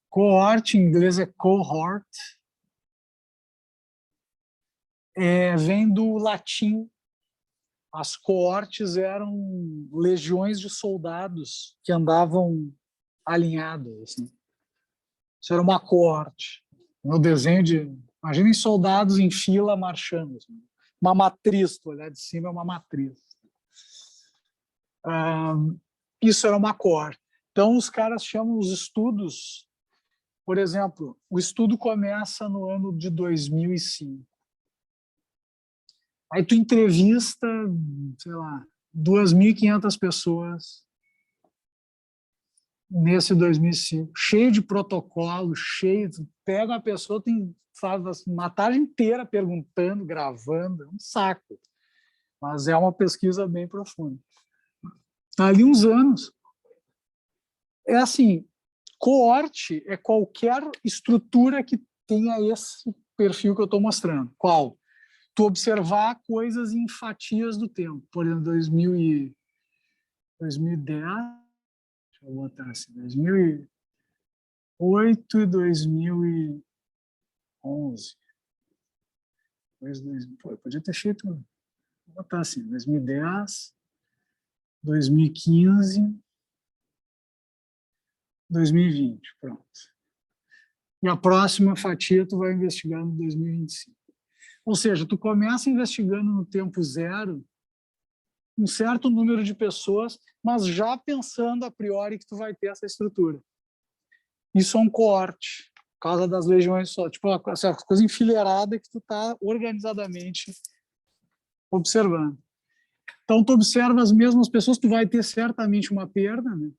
Coorte em inglês é cohort, vem do latim. As coortes eram legiões de soldados que andavam alinhados. Assim. Isso era uma coorte. No desenho de. Imaginem soldados em fila marchando. Assim. Uma matriz, tu olhar de cima é uma matriz. Ah, isso era uma coorte. Então, os caras chamam os estudos. Por exemplo, o estudo começa no ano de 2005. Aí tu entrevista, sei lá, 2.500 pessoas nesse 2005, cheio de protocolo, cheio, pega uma pessoa, faz uma tarde inteira perguntando, gravando, é um saco, mas é uma pesquisa bem profunda. Ali uns anos, é assim, coorte é qualquer estrutura que tenha esse perfil que eu estou mostrando. Qual? Tu observar coisas em fatias do tempo, por exemplo, 2010, deixa eu botar assim, 2008 e 2011. Pô, eu podia ter feito, vou botar assim, 2010, 2015, 2020, pronto. E a próxima fatia tu vai investigar no 2025. Ou seja, tu começa investigando no tempo zero um certo número de pessoas, mas já pensando a priori que tu vai ter essa estrutura. Isso é um coorte, por causa das legiões só, tipo essa coisa enfileirada que tu está organizadamente observando. Então, tu observa as mesmas pessoas, tu vai ter certamente uma perda, né?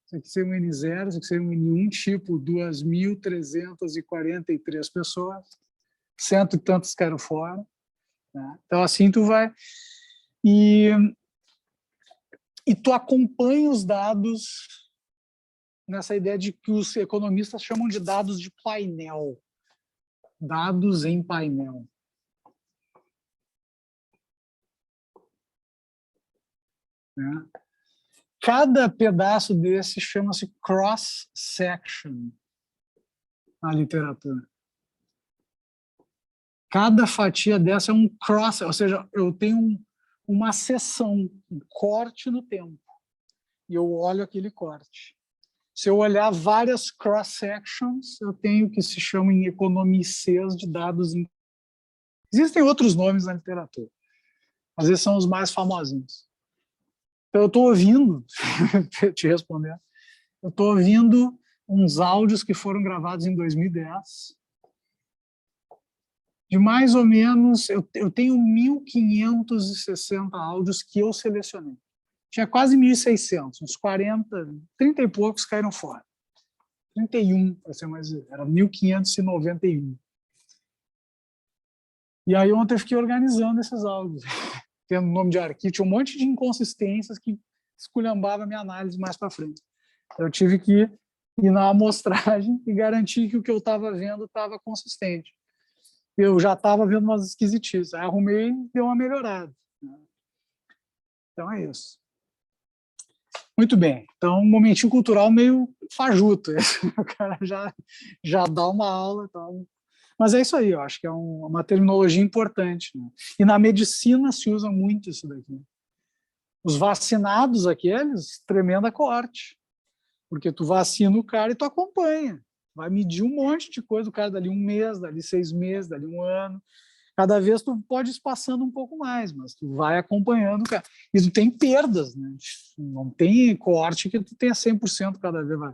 Isso aqui seria um N0, isso aqui seria um N1, tipo 2.343 pessoas, cento e tantos caíram fora. Né? Então, assim tu vai... E tu acompanha os dados nessa ideia de que os economistas chamam de dados de painel. Dados em painel. Né? Cada pedaço desse chama-se cross-section na literatura. Cada fatia dessa é um cross, ou seja, eu tenho uma seção, um corte no tempo, e eu olho aquele corte. Se eu olhar várias cross-sections, eu tenho o que se chama em economices de dados. Existem outros nomes na literatura, mas esses são os mais famosinhos. Então, eu estou ouvindo, te respondendo, eu estou ouvindo uns áudios que foram gravados em 2010, de mais ou menos, eu tenho 1.560 áudios que eu selecionei. Tinha quase 1.600, uns 40, 30 e poucos caíram fora. 31, para ser mais exato, era 1.591. E aí ontem eu fiquei organizando esses áudios, tendo nome de arquivo, tinha um monte de inconsistências que esculhambava a minha análise mais para frente. Eu tive que ir na amostragem e garantir que o que eu estava vendo estava consistente. Eu já estava vendo umas esquisitices, aí arrumei e deu uma melhorada. Então é isso. Muito bem, então um momentinho cultural meio fajuto, o cara já dá uma aula, tal. Mas é isso aí, eu acho que é uma terminologia importante. Né? E na medicina se usa muito isso daqui. Os vacinados aqueles, tremenda coorte, porque tu vacina o cara e tu acompanha, vai medir um monte de coisa, o cara dali um mês, dali 6 meses, dali um ano, cada vez tu pode ir passando um pouco mais, mas tu vai acompanhando o cara. E tu tem perdas, né? Não tem coorte que tu tenha 100% cada vez. Vai.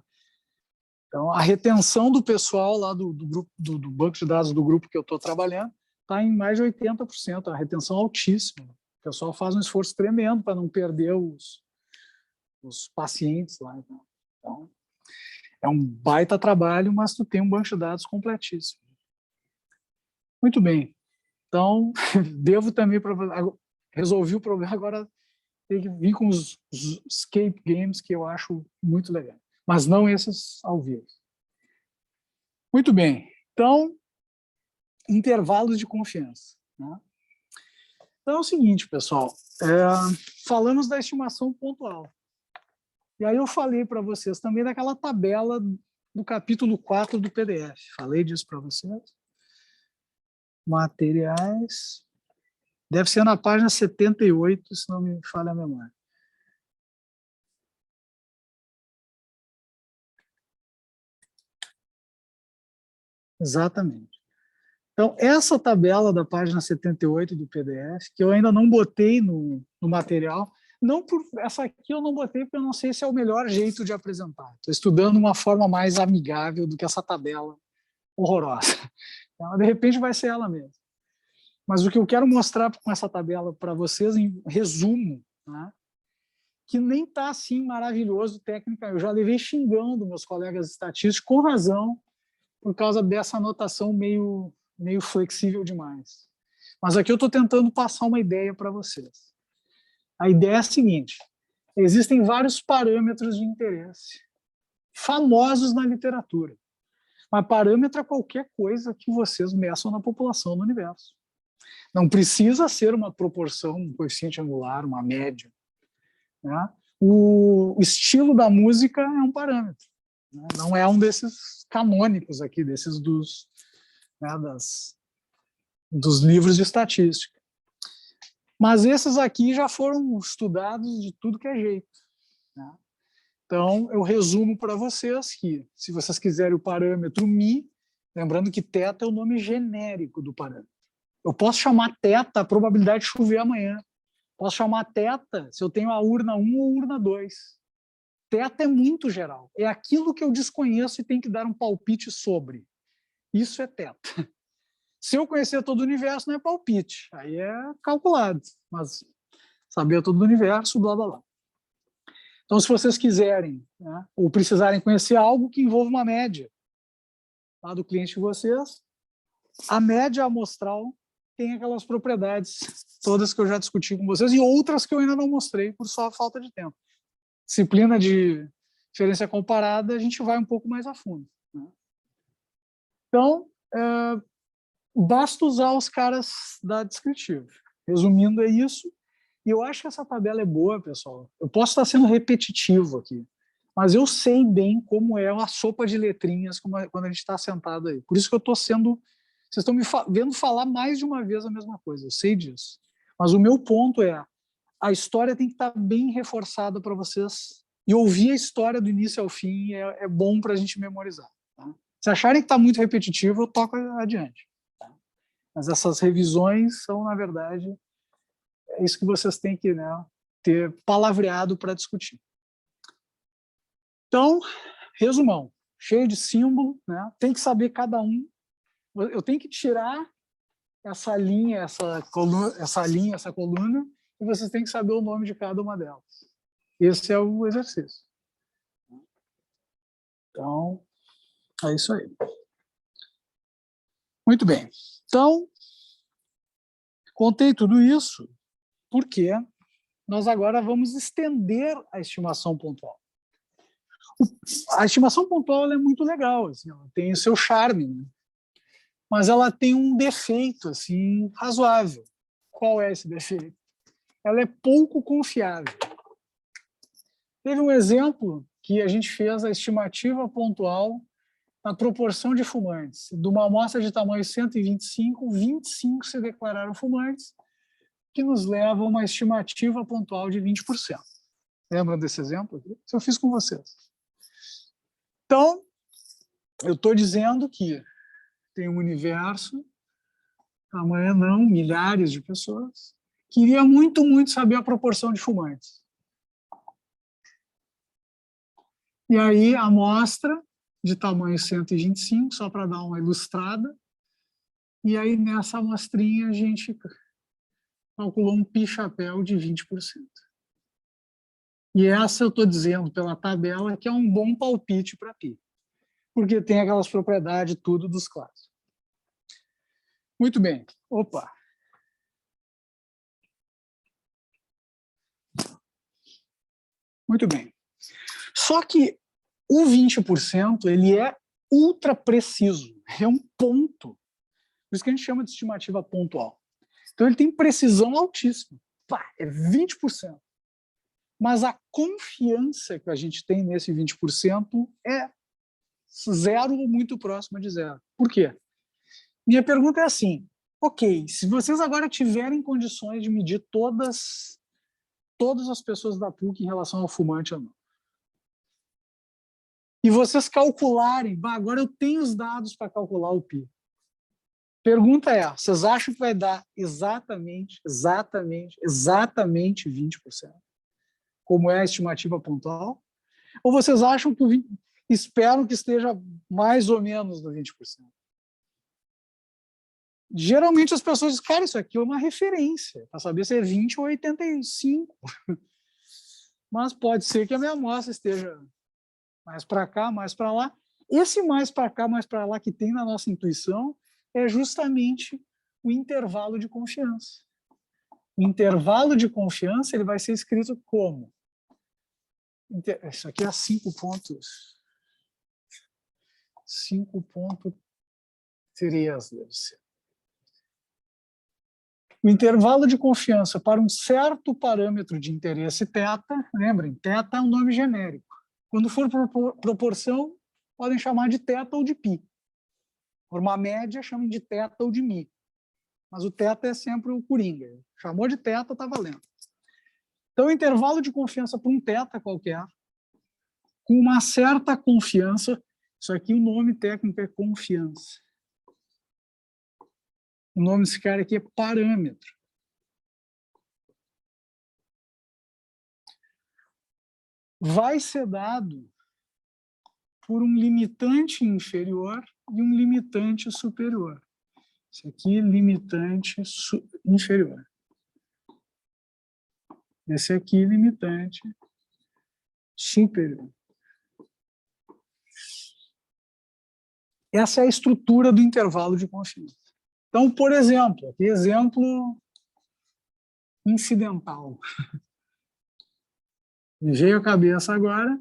Então, a retenção do pessoal lá do grupo, do banco de dados do grupo que eu estou trabalhando está em mais de 80%, a retenção altíssima. O pessoal faz um esforço tremendo para não perder os pacientes lá. Então, é um baita trabalho, mas tu tem um banco de dados completíssimo. Muito bem. Então, devo também resolvi o problema, agora tem que vir com os escape games que eu acho muito legal, mas não esses ao vivo. Muito bem. Então, intervalos de confiança. Né? Então é o seguinte, pessoal, falamos da estimação pontual. E aí eu falei para vocês também daquela tabela do capítulo 4 do PDF. Falei disso para vocês. Materiais. Deve ser na página 78, se não me falha a memória. Exatamente. Então, essa tabela da página 78 do PDF, que eu ainda não botei no material, essa aqui eu não botei porque eu não sei se é o melhor jeito de apresentar. Estou estudando uma forma mais amigável do que essa tabela horrorosa. Então, de repente vai ser ela mesmo. Mas o que eu quero mostrar com essa tabela para vocês, em resumo, né, que nem está assim maravilhoso técnica. Eu já levei xingando meus colegas estatísticos com razão por causa dessa anotação meio flexível demais. Mas aqui eu estou tentando passar uma ideia para vocês. A ideia é a seguinte: existem vários parâmetros de interesse famosos na literatura. Mas parâmetro é qualquer coisa que vocês meçam na população do universo. Não precisa ser uma proporção, um coeficiente angular, uma média. Né? O estilo da música é um parâmetro. Né? Não é um desses canônicos aqui, desses dos livros de estatística. Mas esses aqui já foram estudados de tudo que é jeito. Né? Então, eu resumo para vocês que, se vocês quiserem o parâmetro μ, lembrando que θ é o nome genérico do parâmetro. Eu posso chamar θ a probabilidade de chover amanhã. Posso chamar θ se eu tenho a urna 1 ou urna 2. θ é muito geral. É aquilo que eu desconheço e tenho que dar um palpite sobre. Isso é θ. Se eu conhecer todo o universo, não é palpite. Aí é calculado. Mas saber todo o universo, blá, blá, blá. Então, se vocês quiserem, né, ou precisarem conhecer algo que envolva uma média lá do cliente de vocês, a média amostral tem aquelas propriedades todas que eu já discuti com vocês e outras que eu ainda não mostrei por só falta de tempo. Disciplina de diferença comparada, a gente vai um pouco mais a fundo. Né? Então, basta usar os caras da descritiva. Resumindo, é isso. E eu acho que essa tabela é boa, pessoal. Eu posso estar sendo repetitivo aqui, mas eu sei bem como é uma sopa de letrinhas quando a gente está sentado aí. Por isso que eu estou sendo... Vocês estão me vendo falar mais de uma vez a mesma coisa, eu sei disso. Mas o meu ponto é, a história tem que estar bem reforçada para vocês, e ouvir a história do início ao fim é bom para a gente memorizar. Tá? Se acharem que está muito repetitivo, eu toco adiante. Tá? Mas essas revisões são, na verdade... É isso que vocês têm que, né, ter palavreado para discutir. Então, resumão, cheio de símbolo, né, tem que saber cada um. Eu tenho que tirar essa linha, essa coluna, e vocês têm que saber o nome de cada uma delas. Esse é o exercício. Então, é isso aí. Muito bem. Então, contei tudo isso porque nós agora vamos estender a estimação pontual. A estimação pontual ela é muito legal, assim, ela tem o seu charme, né? Mas ela tem um defeito assim, razoável. Qual é esse defeito? Ela é pouco confiável. Teve um exemplo que a gente fez a estimativa pontual na proporção de fumantes. De uma amostra de tamanho 125, 25 se declararam fumantes, que nos leva a uma estimativa pontual de 20%. Lembram desse exemplo? Isso eu fiz com vocês. Então, eu estou dizendo que tem um universo, amanhã não, milhares de pessoas, queria muito, muito saber a proporção de fumantes. E aí, a amostra de tamanho 125, só para dar uma ilustrada, e aí nessa amostrinha a gente calculou um pi-chapéu de 20%. E essa eu estou dizendo pela tabela que é um bom palpite para pi, porque tem aquelas propriedades tudo dos clássicos. Muito bem. Opa! Muito bem. Só que o 20% ele é ultra preciso, é um ponto. Por isso que a gente chama de estimativa pontual. Então ele tem precisão altíssima. Pá, é 20%. Mas a confiança que a gente tem nesse 20% é zero ou muito próxima de zero. Por quê? Minha pergunta é assim, ok, se vocês agora tiverem condições de medir todas as pessoas da PUC em relação ao fumante ou não, e vocês calcularem, agora eu tenho os dados para calcular o pi. Pergunta é, vocês acham que vai dar exatamente 20%? Como é a estimativa pontual? Ou vocês acham que esperam que esteja mais ou menos no 20%? Geralmente as pessoas dizem, cara, isso aqui é uma referência, para saber se é 20 ou 85. mas pode ser que a minha amostra esteja mais para cá, mais para lá. Esse mais para cá, mais para lá que tem na nossa intuição é justamente o intervalo de confiança. O intervalo de confiança ele vai ser escrito como? Isso aqui é 5 pontos. 5.3 deve ser. O intervalo de confiança para um certo parâmetro de interesse θ, lembrem, θ é um nome genérico. Quando for proporção, podem chamar de θ ou de π. Por uma média, chamem de θ ou de μ. Mas o θ é sempre o coringa. Chamou de θ, está valendo. Então, o intervalo de confiança para um θ qualquer, com uma certa confiança, isso aqui o nome técnico é confiança. O nome desse cara aqui é parâmetro. Vai ser dado por um limitante inferior e um limitante superior. Esse aqui, limitante inferior. Esse aqui, limitante superior. Essa é a estrutura do intervalo de confiança. Então, por exemplo, aqui exemplo incidental. Me veio à cabeça agora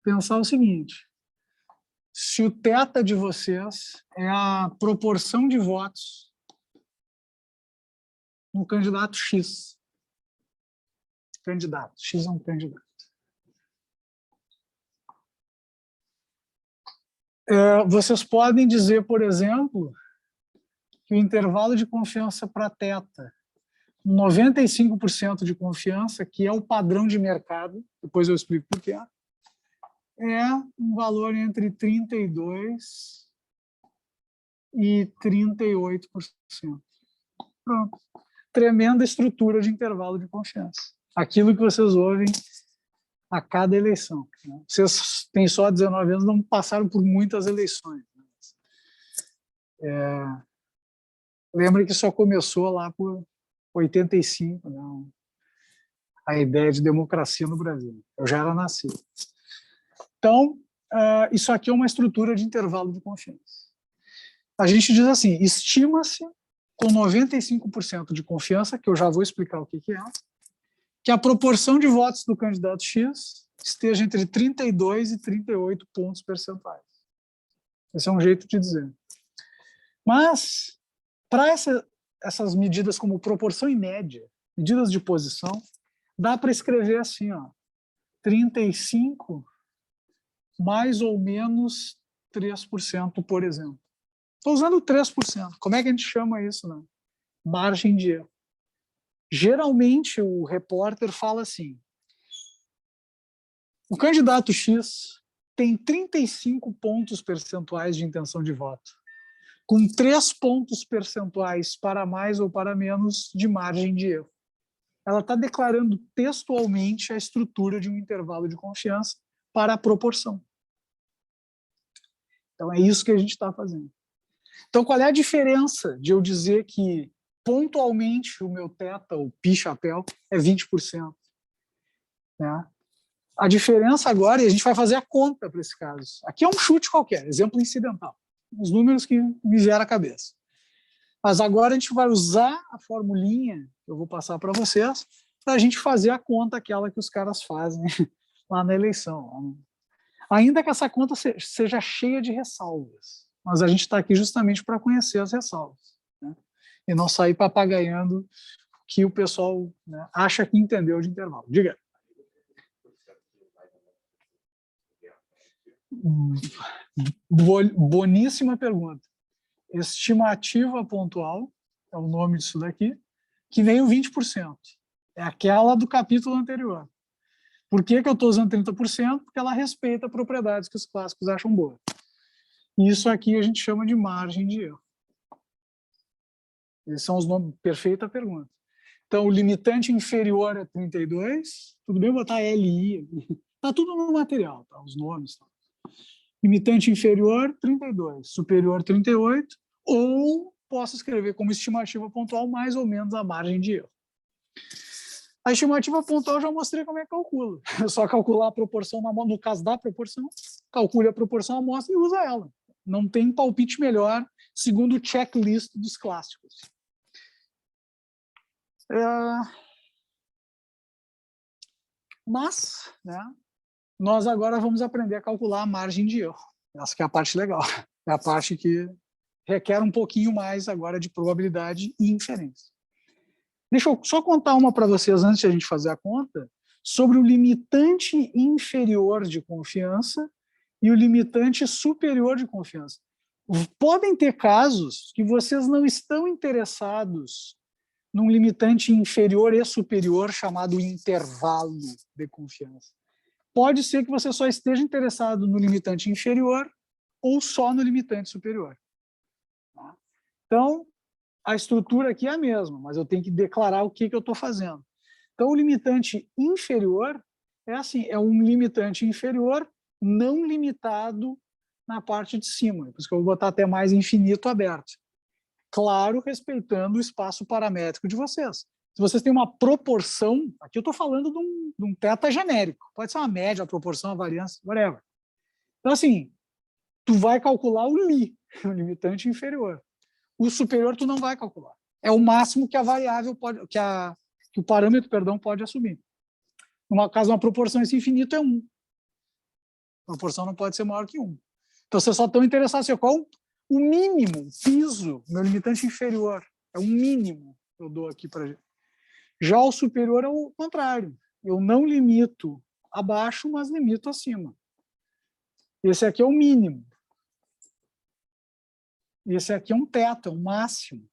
pensar o seguinte: se o θ de vocês é a proporção de votos no candidato X. Candidato, X é um candidato. Vocês podem dizer, por exemplo, que o intervalo de confiança para θ, 95% de confiança, que é o padrão de mercado, depois eu explico por quê, é um valor entre 32% e 38%. Pronto. Tremenda estrutura de intervalo de confiança. Aquilo que vocês ouvem a cada eleição. Vocês têm só 19 anos, não passaram por muitas eleições. Lembra que só começou lá por 85, né? A ideia de democracia no Brasil. Eu já era nascido. Então, isso aqui é uma estrutura de intervalo de confiança. A gente diz assim, estima-se com 95% de confiança, que eu já vou explicar o que é, que a proporção de votos do candidato X esteja entre 32 e 38 pontos percentuais. Esse é um jeito de dizer. Mas, para essas medidas como proporção e média, medidas de posição, dá para escrever assim, ó, 35 mais ou menos 3%, por exemplo. Estou usando 3%. Como é que a gente chama isso, né? Margem de erro. Geralmente, o repórter fala assim, o candidato X tem 35 pontos percentuais de intenção de voto, com 3 pontos percentuais para mais ou para menos de margem de erro. Ela está declarando textualmente a estrutura de um intervalo de confiança para a proporção. Então, é isso que a gente está fazendo. Então, qual é a diferença de eu dizer que pontualmente o meu θ, o π-chapéu, é 20%? Né? A diferença agora, e a gente vai fazer a conta para esse caso. Aqui é um chute qualquer, exemplo incidental. Os números que me vieram à cabeça. Mas agora a gente vai usar a formulinha que eu vou passar para vocês para a gente fazer a conta aquela que os caras fazem lá na eleição. Ainda que essa conta seja cheia de ressalvas, mas a gente está aqui justamente para conhecer as ressalvas, né? E não sair papagaiando o que o pessoal, né, acha que entendeu de intervalo. Diga. Boníssima pergunta. Estimativa pontual, é o nome disso daqui, que nem o 20%. É aquela do capítulo anterior. Por que eu estou usando 30%? Porque ela respeita propriedades que os clássicos acham boas. E isso aqui a gente chama de margem de erro. Esses são os nomes. Perfeita pergunta. Então, o limitante inferior é 32. Tudo bem botar LI. Está tudo no material, tá? Os nomes. Tá? Limitante inferior, 32. Superior, 38. Ou posso escrever como estimativa pontual mais ou menos a margem de erro. A estimativa pontual eu já mostrei como é que calcula. É só calcular a proporção, no caso da proporção, calcule a proporção à amostra e usa ela. Não tem palpite melhor, segundo o checklist dos clássicos. Mas, né, nós agora vamos aprender a calcular a margem de erro. Essa que é a parte legal. É a parte que requer um pouquinho mais agora de probabilidade e inferência. Deixa eu só contar uma para vocês antes de a gente fazer a conta, sobre o limitante inferior de confiança e o limitante superior de confiança. Podem ter casos que vocês não estão interessados num limitante inferior e superior chamado intervalo de confiança. Pode ser que você só esteja interessado no limitante inferior ou só no limitante superior. Então, a estrutura aqui é a mesma, mas eu tenho que declarar o que eu estou fazendo. Então, o limitante inferior é assim, é um limitante inferior não limitado na parte de cima. Por isso que eu vou botar até mais infinito aberto. Claro, respeitando o espaço paramétrico de vocês. Se vocês têm uma proporção, aqui eu estou falando de um θ genérico, pode ser uma média, a proporção, a variância, whatever. Então, assim, tu vai calcular o li, o limitante inferior. O superior tu não vai calcular. É o máximo que a variável pode, que o parâmetro, perdão, pode assumir. No caso, uma proporção, esse infinito é 1. A proporção não pode ser maior que 1. Então, vocês só estão interessados em qual o mínimo, o piso, meu limitante inferior. É o mínimo que eu dou aqui para gente. Já o superior é o contrário. Eu não limito abaixo, mas limito acima. Esse aqui é o mínimo. Esse aqui é um teto, é um máximo.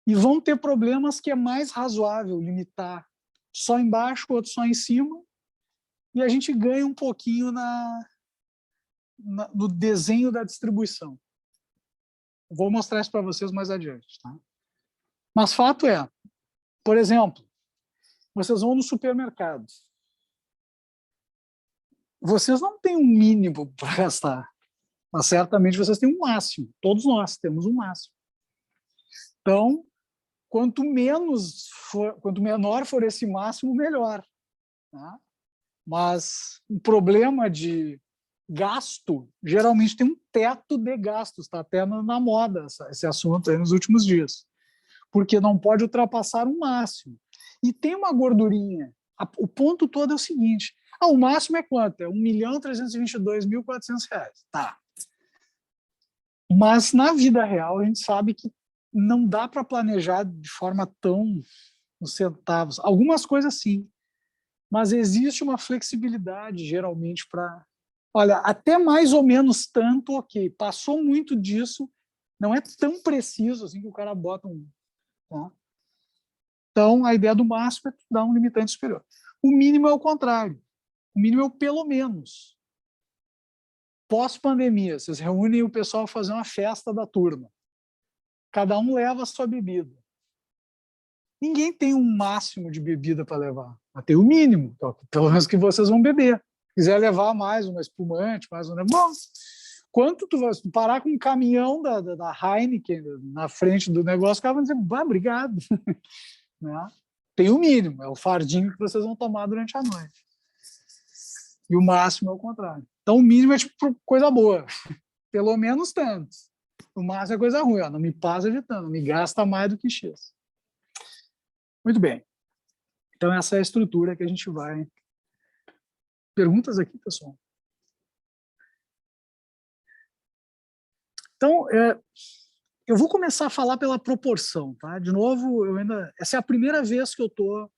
E vão ter problemas que é mais razoável limitar só embaixo, outro só em cima, e a gente ganha um pouquinho no desenho da distribuição. Vou mostrar isso para vocês mais adiante. Tá? Mas fato é, por exemplo, vocês vão no supermercado. Vocês não têm um mínimo para gastar, mas certamente vocês têm um máximo. Todos nós temos um máximo. Então, quanto menor for esse máximo, melhor. Tá? Mas o problema de gasto, geralmente tem um teto de gastos, está até na moda esse assunto aí nos últimos dias, porque não pode ultrapassar um máximo. E tem uma gordurinha. O ponto todo é o seguinte, o máximo é quanto? É R$1.322.400. Tá. Mas na vida real a gente sabe que não dá para planejar de forma tão nos centavos. Algumas coisas sim, mas existe uma flexibilidade geralmente para... Olha, até mais ou menos tanto, ok, passou muito disso, não é tão preciso assim que o cara bota um... Tá? Então, a ideia do máximo é dar um limitante superior. O mínimo é o contrário. O mínimo é o pelo menos. Pós-pandemia, vocês reúnem o pessoal fazer uma festa da turma. Cada um leva a sua bebida. Ninguém tem um máximo de bebida para levar, mas tem o mínimo, então, pelo menos que vocês vão beber. Se quiser levar mais uma espumante, mais um negócio, quanto tu vai parar com um caminhão da Heineken na frente do negócio, o cara vai dizer, obrigado. Né? Tem o mínimo, é o fardinho que vocês vão tomar durante a noite. E o máximo é o contrário. Então o mínimo é tipo coisa boa, pelo menos tanto. O máximo é coisa ruim, não me passa de tanto, não me gasta mais do que X. Muito bem. Então essa é a estrutura que a gente vai... Perguntas aqui, pessoal? Então, eu vou começar a falar pela proporção, tá? De novo, essa é a primeira vez que eu estou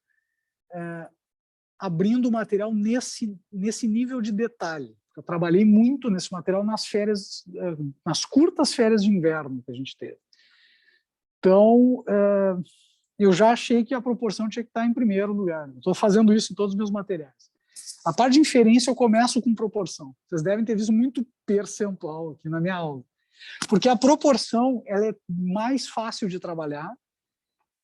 abrindo o material nesse nível de detalhe. Eu trabalhei muito nesse material nas férias, nas curtas férias de inverno que a gente teve. Então, eu já achei que a proporção tinha que estar em primeiro lugar. Estou fazendo isso em todos os meus materiais. A parte de inferência eu começo com proporção. Vocês devem ter visto muito percentual aqui na minha aula. Porque a proporção ela é mais fácil de trabalhar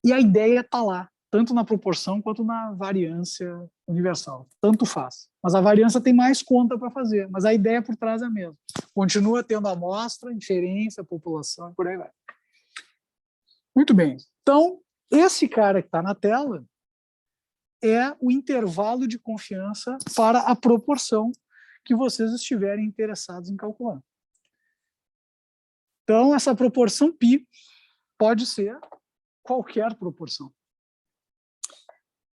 e a ideia está lá, tanto na proporção quanto na variância universal. Tanto faz. Mas a variância tem mais conta para fazer, mas a ideia por trás é a mesma. Continua tendo amostra, inferência, população e por aí vai. Muito bem. Então, esse cara que está na tela é o intervalo de confiança para a proporção que vocês estiverem interessados em calcular. Então, essa proporção π pode ser qualquer proporção.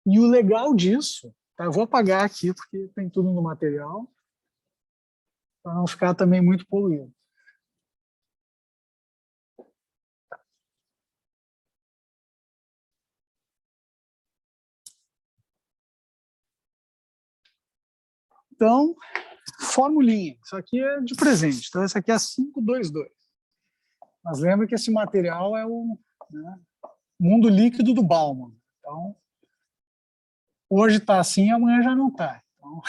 E o legal disso, tá? Eu vou apagar aqui porque tem tudo no material, para não ficar também muito poluído. Então, formulinha. Isso aqui é de presente. Então, esse aqui é 522. Mas lembra que esse material é o, né, mundo líquido do Bauman. Então, hoje está assim, amanhã já não está. Então,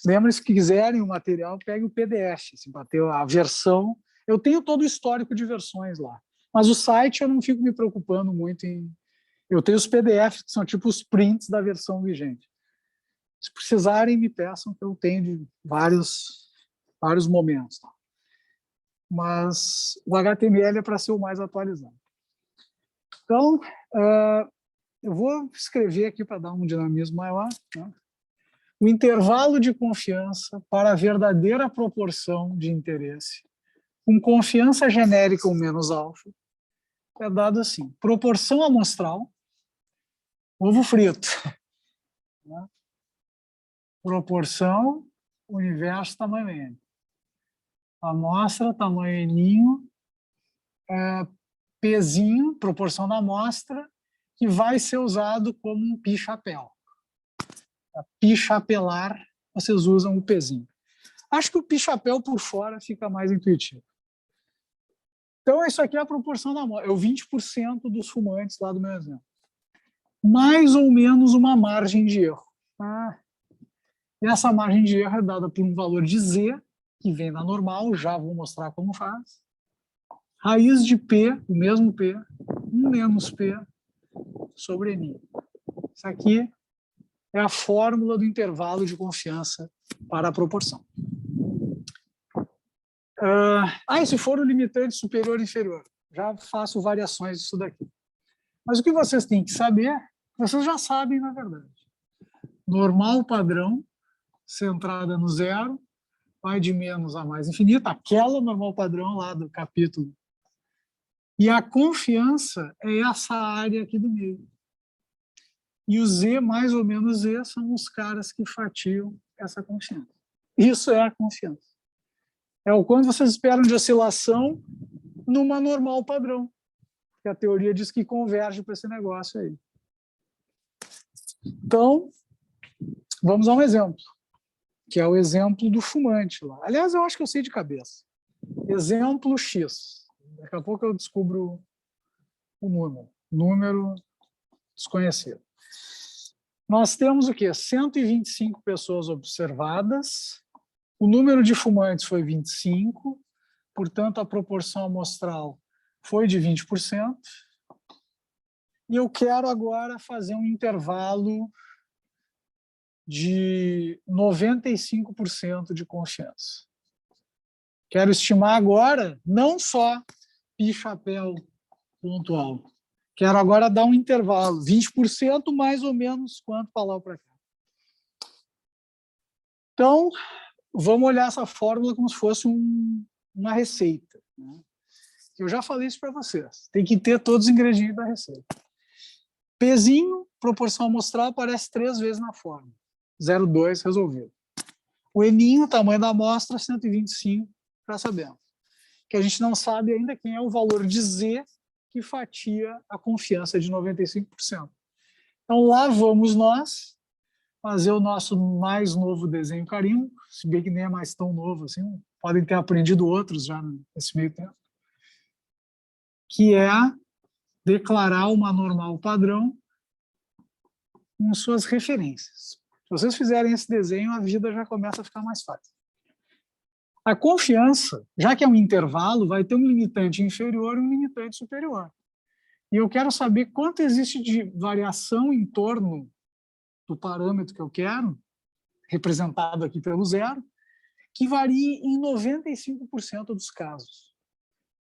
lembra, se quiserem o material, pegue o PDF, se bater a versão. Eu tenho todo o histórico de versões lá. Mas o site eu não fico me preocupando muito em... Eu tenho os PDFs, que são tipo os prints da versão vigente. Se precisarem, me peçam, que eu tenho de vários momentos. Mas o HTML é para ser o mais atualizado. Então, eu vou escrever aqui para dar um dinamismo maior. Né? O intervalo de confiança para a verdadeira proporção de interesse, com confiança genérica ou menos alfa, é dado assim: proporção amostral, ovo frito. Né? Proporção, universo, tamanho N. Amostra, tamanho Ninho, Pzinho, proporção da amostra, que vai ser usado como um pi-chapéu. Para pi-chapelar, vocês usam o Pzinho. Acho que o pi-chapéu por fora fica mais intuitivo. Então, isso aqui é a proporção da amostra, é o 20% dos fumantes lá do meu exemplo. Mais ou menos uma margem de erro. E essa margem de erro é dada por um valor de z, que vem da normal, já vou mostrar como faz. Raiz de P, o mesmo P, 1 menos P sobre N. Isso aqui é a fórmula do intervalo de confiança para a proporção. E se for o limitante superior e inferior? Já faço variações disso daqui. Mas o que vocês têm que saber, vocês já sabem, na verdade. Normal padrão, centrada no zero, vai de menos a mais infinito, aquela normal padrão lá do capítulo. E a confiança é essa área aqui do meio. E o Z, mais ou menos Z, são os caras que fatiam essa confiança. Isso é a confiança. É o quanto vocês esperam de oscilação numa normal padrão. Que a teoria diz que converge para esse negócio aí. Então, vamos a um exemplo, que é o exemplo do fumante lá. Aliás, eu acho que eu sei de cabeça. Exemplo X. Daqui a pouco eu descubro o número. Número desconhecido. Nós temos o quê? 125 pessoas observadas. O número de fumantes foi 25, portanto, a proporção amostral foi de 20%. E eu quero agora fazer um intervalo de 95% de confiança. Quero estimar agora não só pi-chapéu pontual. Quero agora dar um intervalo, 20% mais ou menos quanto para lá ou para cá. Então, vamos olhar essa fórmula como se fosse uma receita. Né? Eu já falei isso para vocês. Tem que ter todos os ingredientes da receita. Pzinho, proporção amostral, aparece 3 vezes na fórmula. 0,2 resolvido. O Eninho, tamanho da amostra, 125, já sabemos. Que a gente não sabe ainda quem é o valor de Z que fatia a confiança de 95%. Então, lá vamos nós fazer o nosso mais novo desenho carimbo, se bem que nem é mais tão novo assim, podem ter aprendido outros já nesse meio tempo, que é declarar uma normal padrão com suas referências. Se vocês fizerem esse desenho, a vida já começa a ficar mais fácil. A confiança, já que é um intervalo, vai ter um limitante inferior e um limitante superior. E eu quero saber quanto existe de variação em torno do parâmetro que eu quero, representado aqui pelo zero, que varie em 95% dos casos.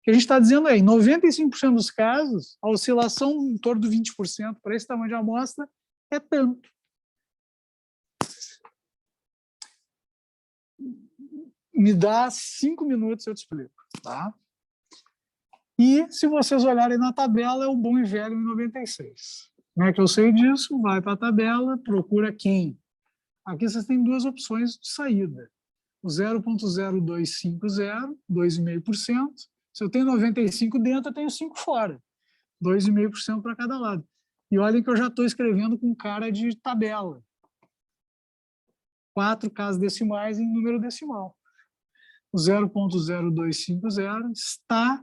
que a gente está dizendo é, em 95% dos casos, a oscilação em torno de 20% para esse tamanho de amostra é tanto. Me dá 5 minutos, eu te explico. Tá? E, se vocês olharem na tabela, é o bom e velho em 96. Como é que eu sei disso? Vai para a tabela, procura quem. Aqui vocês têm duas opções de saída. O 0,0250, 2,5%. Se eu tenho 95 dentro, eu tenho 5 fora. 2,5% para cada lado. E olhem que eu já estou escrevendo com cara de tabela. 4 casas decimais em número decimal. O 0,0250 está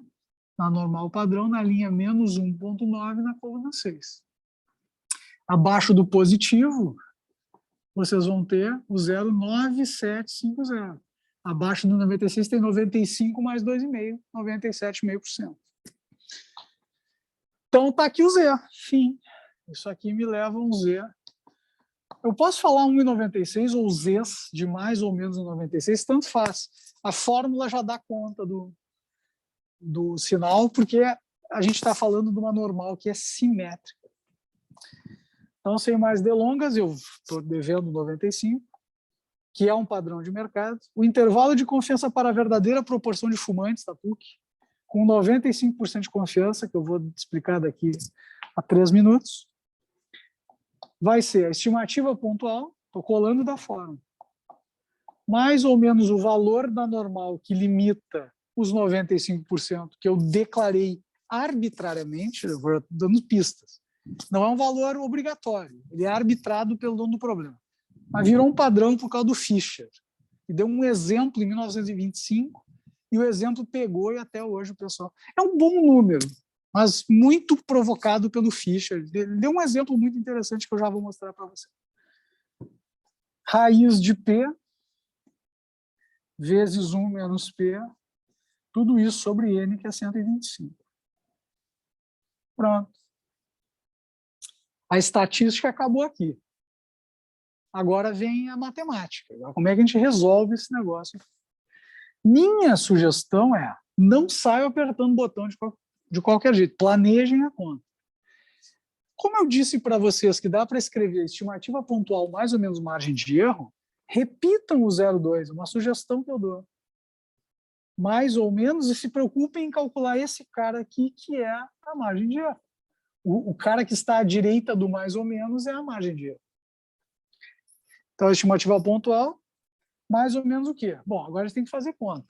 na normal padrão, na linha menos 1,9 na coluna 6. Abaixo do positivo, vocês vão ter o 0,9750. Abaixo do 96 tem 95 mais 2,5, 97,5%. Então está aqui o Z, fim. Isso aqui me leva a um Z. Eu posso falar 1,96 ou Zs de mais ou menos 96, tanto faz. A fórmula já dá conta do sinal, porque a gente está falando de uma normal que é simétrica. Então, sem mais delongas, eu estou devendo 95, que é um padrão de mercado. O intervalo de confiança para a verdadeira proporção de fumantes da PUC, com 95% de confiança, que eu vou explicar daqui a 3 minutos, vai ser a estimativa pontual, estou colando da forma, mais ou menos o valor da normal que limita os 95% que eu declarei arbitrariamente, eu vou dando pistas. Não é um valor obrigatório, ele é arbitrado pelo dono do problema. Mas virou um padrão por causa do Fischer. E deu um exemplo em 1925, e o exemplo pegou e até hoje o pessoal... É um bom número, mas muito provocado pelo Fischer. Ele deu um exemplo muito interessante que eu já vou mostrar para você. Raiz de P vezes 1 menos P, tudo isso sobre N, que é 125. Pronto. A estatística acabou aqui. Agora vem a matemática. Como é que a gente resolve esse negócio? Minha sugestão é, não saiam apertando o botão de qualquer jeito. Planejem a conta. Como eu disse para vocês que dá para escrever estimativa pontual mais ou menos margem de erro, repitam o 0,2, uma sugestão que eu dou. Mais ou menos, e se preocupem em calcular esse cara aqui, que é a margem de erro. O cara que está à direita do mais ou menos é a margem de erro. Então, a estimativa pontual, mais ou menos o quê? Bom, agora a gente tem que fazer conta.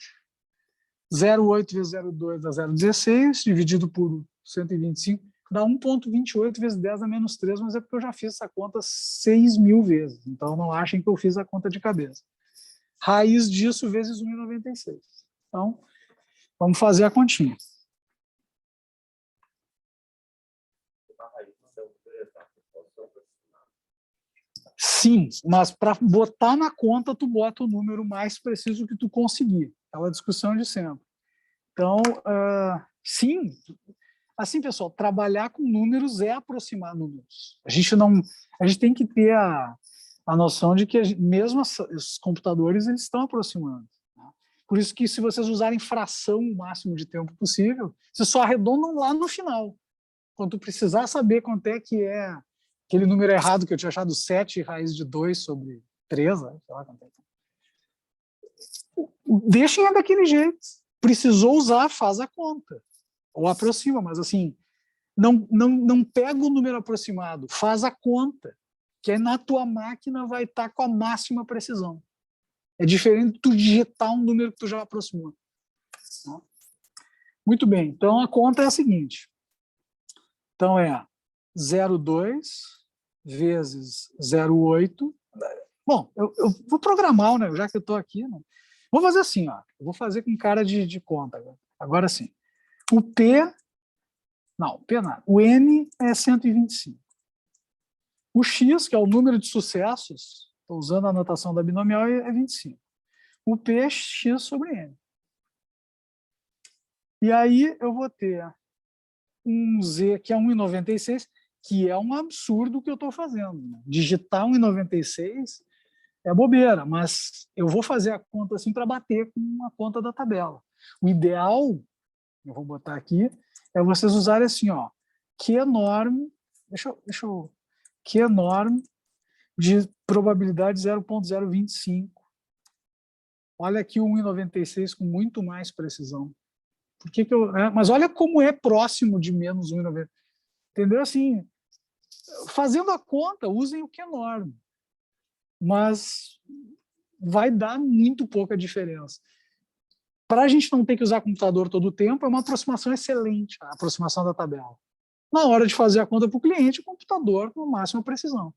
0,8 vezes 0,2 dá 0,16, dividido por 125, dá 1,28 vezes 10 a menos 3, mas é porque eu já fiz essa conta 6.000 vezes. Então, não achem que eu fiz a conta de cabeça. Raiz disso vezes 1,96. Então, vamos fazer a continha. Sim, mas para botar na conta, tu bota o número mais preciso que tu conseguir. Aquela discussão de sempre. Então, sim, assim, pessoal, trabalhar com números é aproximar números. A gente tem que ter a noção de que mesmo os computadores eles estão aproximando. Tá? Por isso que se vocês usarem fração o máximo de tempo possível, vocês só arredondam lá no final. Quando tu precisar saber quanto é que é aquele número errado que eu tinha achado 7 raiz de 2 sobre 3, sei lá quanto é. Deixem daquele jeito. Precisou usar, faz a conta. Ou aproxima, mas assim, não pega o número aproximado, faz a conta, que aí na tua máquina vai estar com a máxima precisão. É diferente de tu digitar um número que tu já aproximou. Muito bem, então a conta é a seguinte. Então é 0,2 vezes 0,8. Bom, eu vou programar, né? Já que eu estou aqui. Né? Vou fazer assim, ó. Eu vou fazer com cara de conta. Agora sim. O P... Não, P nada. O N é 125. O X, que é o número de sucessos, estou usando a anotação da binomial, é 25. O P é X sobre N. E aí eu vou ter um Z, que é 1,96, que é um absurdo que eu estou fazendo. Né? Digitar 1,96 é bobeira, mas eu vou fazer a conta assim para bater com a conta da tabela. O ideal eu vou botar aqui, é vocês usarem assim, ó, Q-norm, Q-norm de probabilidade 0,025. Olha aqui o 1,96 com muito mais precisão. Por que que mas olha como é próximo de menos 1,90. Entendeu? Assim, fazendo a conta, usem o Q-norm. Mas vai dar muito pouca diferença. Para a gente não ter que usar computador todo o tempo, é uma aproximação excelente, a aproximação da tabela. Na hora de fazer a conta para o cliente, o computador com máxima precisão.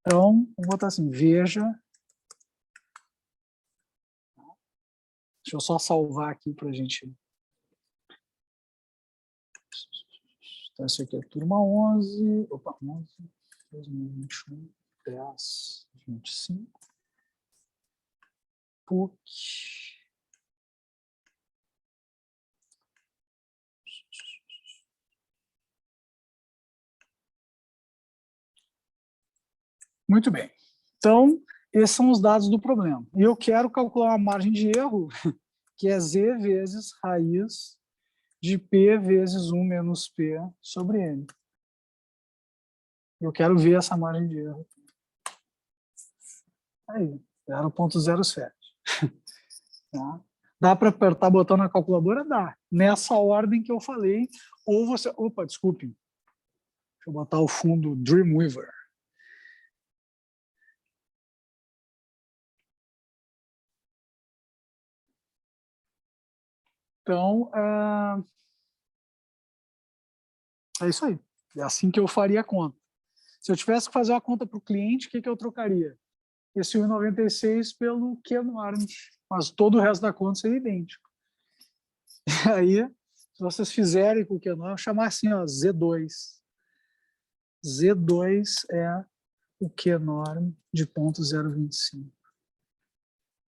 Então, vou botar assim, veja. Deixa eu só salvar aqui para a gente. Então, esse aqui é turma 11. Opa, 11, 2021, 10, 25. PUC. Muito bem. Então, esses são os dados do problema. E eu quero calcular uma margem de erro, que é Z vezes raiz de P vezes 1 menos P sobre N. Eu quero ver essa margem de erro. Aí, 0,07. Tá? Dá para apertar botão na calculadora? Dá. Nessa ordem que eu falei, ou você... Opa, desculpe. Deixa eu botar o fundo Dreamweaver. Então, é isso aí. É assim que eu faria a conta. Se eu tivesse que fazer a conta para o cliente, o que eu trocaria? Esse 1,96 pelo Q-norm, mas todo o resto da conta seria idêntico. E aí, se vocês fizerem com o Q-norm, eu vou chamar assim, ó, Z2. Z2 é o Q-norm de 0,025.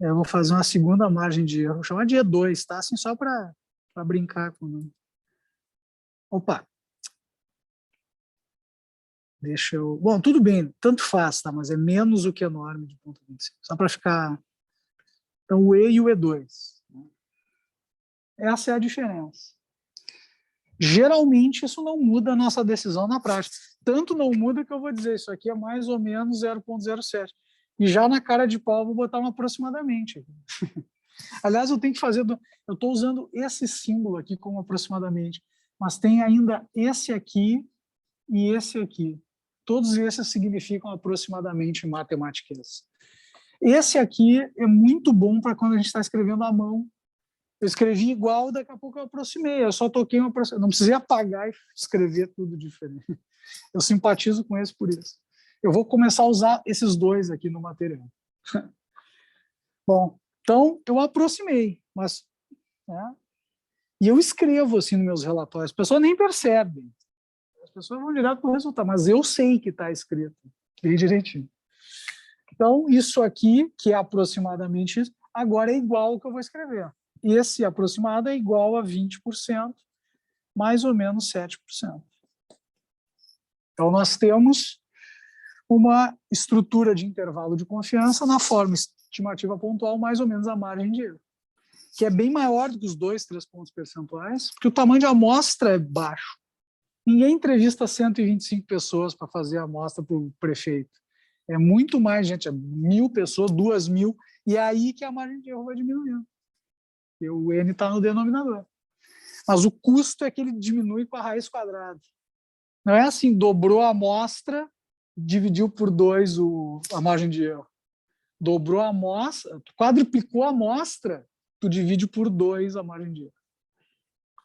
Eu vou fazer uma segunda margem de erro, vou chamar de E2, tá? Assim, só para brincar com o número. Opa! Deixa eu... Bom, tudo bem, tanto faz, tá? Mas é menos o Q-norm de 0,25. Só para ficar... Então, o E e o E2. Essa é a diferença. Geralmente, isso não muda a nossa decisão na prática. Tanto não muda que eu vou dizer, isso aqui é mais ou menos 0,07. E já na cara de pau, eu vou botar um aproximadamente. Aliás, eu tenho que fazer... Eu estou usando esse símbolo aqui como aproximadamente, mas tem ainda esse aqui e esse aqui. Todos esses significam aproximadamente em matemáticas. Esse aqui é muito bom para quando a gente está escrevendo à mão. Eu escrevi igual, daqui a pouco eu aproximei. Eu só toquei uma aproximação. Não precisei apagar e escrever tudo diferente. Eu simpatizo com esse por isso. Eu vou começar a usar esses dois aqui no material. Bom, então eu aproximei, mas... Né? E eu escrevo assim nos meus relatórios. As pessoas nem percebem. As pessoas vão direto para o resultado, mas eu sei que está escrito bem direitinho. Então, isso aqui, que é aproximadamente isso, agora é igual ao que eu vou escrever. Esse aproximado é igual a 20%, mais ou menos 7%. Então, nós temos uma estrutura de intervalo de confiança na forma estimativa pontual, mais ou menos a margem de erro, que é bem maior do que os 2, 3 pontos percentuais, porque o tamanho de amostra é baixo. Ninguém entrevista 125 pessoas para fazer a amostra para o prefeito. É muito mais gente, é 1.000 pessoas, 2.000, e é aí que a margem de erro vai diminuindo. E o N está no denominador. Mas o custo é que ele diminui com a raiz quadrada. Não é assim, dobrou a amostra, dividiu por 2 a margem de erro. Dobrou a amostra, quadruplicou a amostra, tu divide por 2 a margem de erro.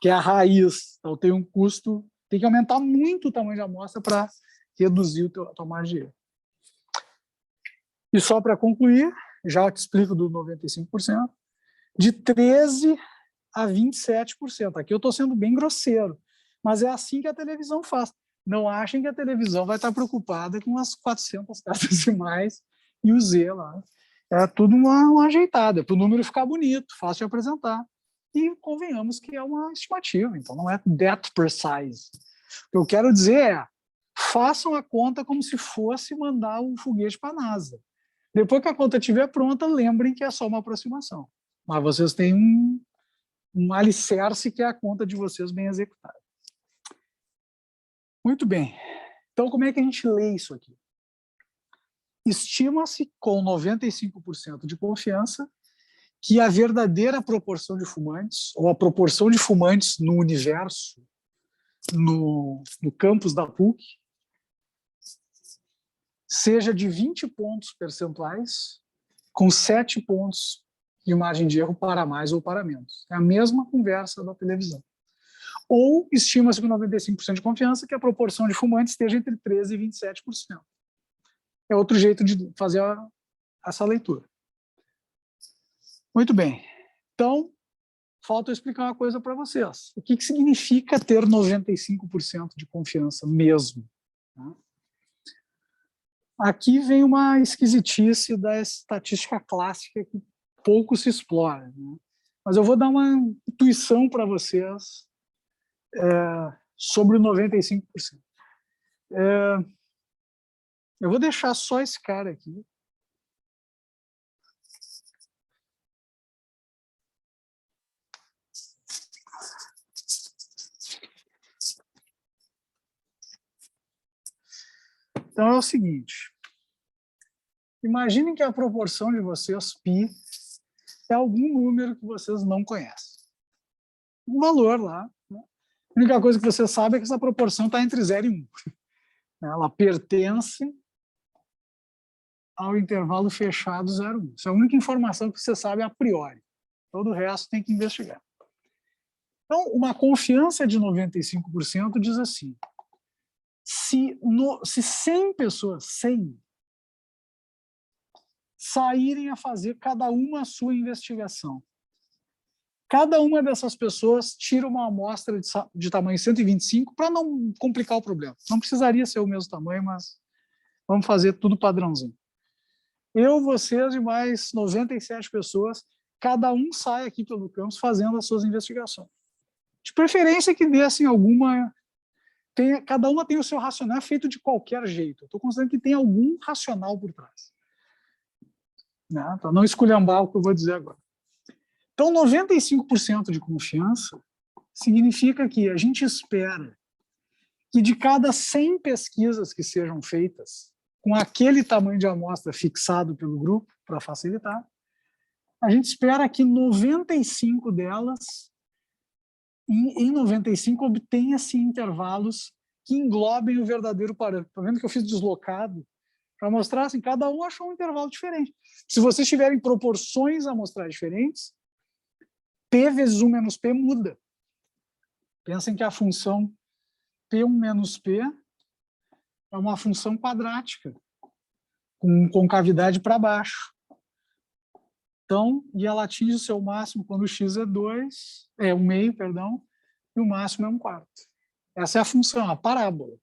Que é a raiz. Então tem um custo, tem que aumentar muito o tamanho de amostra para reduzir a tua margem de erro. E só para concluir, já te explico do 95%, de 13% a 27%. Aqui eu estou sendo bem grosseiro, mas é assim que a televisão faz. Não achem que a televisão vai estar preocupada com as 400 casas decimais e o Z lá. É tudo uma ajeitada, para o número ficar bonito, fácil de apresentar. E convenhamos que é uma estimativa, então não é that precise. O que eu quero dizer é, façam a conta como se fosse mandar um foguete para a NASA. Depois que a conta estiver pronta, lembrem que é só uma aproximação. Mas vocês têm um alicerce que é a conta de vocês bem executada. Muito bem. Então, como é que a gente lê isso aqui? Estima-se, com 95% de confiança, que a verdadeira proporção de fumantes, ou a proporção de fumantes no universo, no campus da PUC, seja de 20 pontos percentuais, com 7 pontos de margem de erro para mais ou para menos. É a mesma conversa da televisão. Ou estima-se com 95% de confiança que a proporção de fumantes esteja entre 13% e 27%. É outro jeito de fazer essa leitura. Muito bem. Então, falta eu explicar uma coisa para vocês. O que significa ter 95% de confiança mesmo? Aqui vem uma esquisitice da estatística clássica que pouco se explora, né? Mas eu vou dar uma intuição para vocês sobre o 95%. Eu vou deixar só esse cara aqui. Então é o seguinte, imaginem que a proporção de vocês, π, é algum número que vocês não conhecem. Um valor lá, né? A única coisa que você sabe é que essa proporção está entre 0 e 1. Ela pertence ao intervalo fechado 0, 1. Essa é a única informação que você sabe a priori. Todo o resto tem que investigar. Então, uma confiança de 95% diz assim, se 100 pessoas, 100, saírem a fazer cada uma a sua investigação, cada uma dessas pessoas tira uma amostra de tamanho 125 para não complicar o problema. Não precisaria ser o mesmo tamanho, mas vamos fazer tudo padrãozinho. Eu, vocês e mais 97 pessoas, cada um sai aqui pelo campus fazendo as suas investigações. De preferência que dessem alguma... cada uma tem o seu racional feito de qualquer jeito. Estou considerando que tem algum racional por trás. Né? Para não esculhambar o que eu vou dizer agora. Então, 95% de confiança significa que a gente espera que de cada 100 pesquisas que sejam feitas, com aquele tamanho de amostra fixado pelo grupo, para facilitar, a gente espera que 95 delas, em 95, obtenha-se intervalos que englobem o verdadeiro parâmetro. Está vendo que eu fiz deslocado? Para mostrar assim, cada um achou um intervalo diferente. Se vocês tiverem proporções amostrais diferentes, P vezes 1 menos P muda. Pensem que a função P1 menos P é uma função quadrática, com concavidade para baixo. Então, e ela atinge o seu máximo quando o x é 2, é 1/2, perdão, e o máximo é 1/4. Essa é a função, a parábola.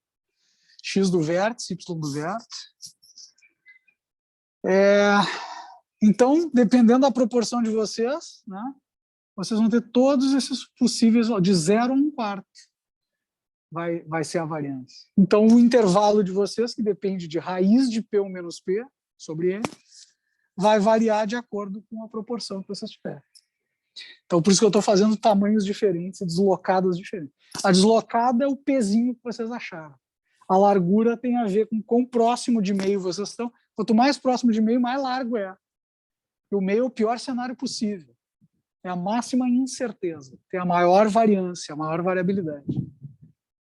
X do vértice, Y do vértice. Então, dependendo da proporção de vocês, né, vocês vão ter todos esses possíveis, de 0 a 1/4 vai ser a variância. Então, o intervalo de vocês, que depende de raiz de P1 menos P sobre N, vai variar de acordo com a proporção que vocês tiverem. Então, por isso que eu estou fazendo tamanhos diferentes e deslocadas diferentes. A deslocada é o pezinho que vocês acharam. A largura tem a ver com quão próximo de meio vocês estão. Quanto mais próximo de meio, mais largo é. E o meio é o pior cenário possível. É a máxima incerteza. Tem a maior variância, a maior variabilidade.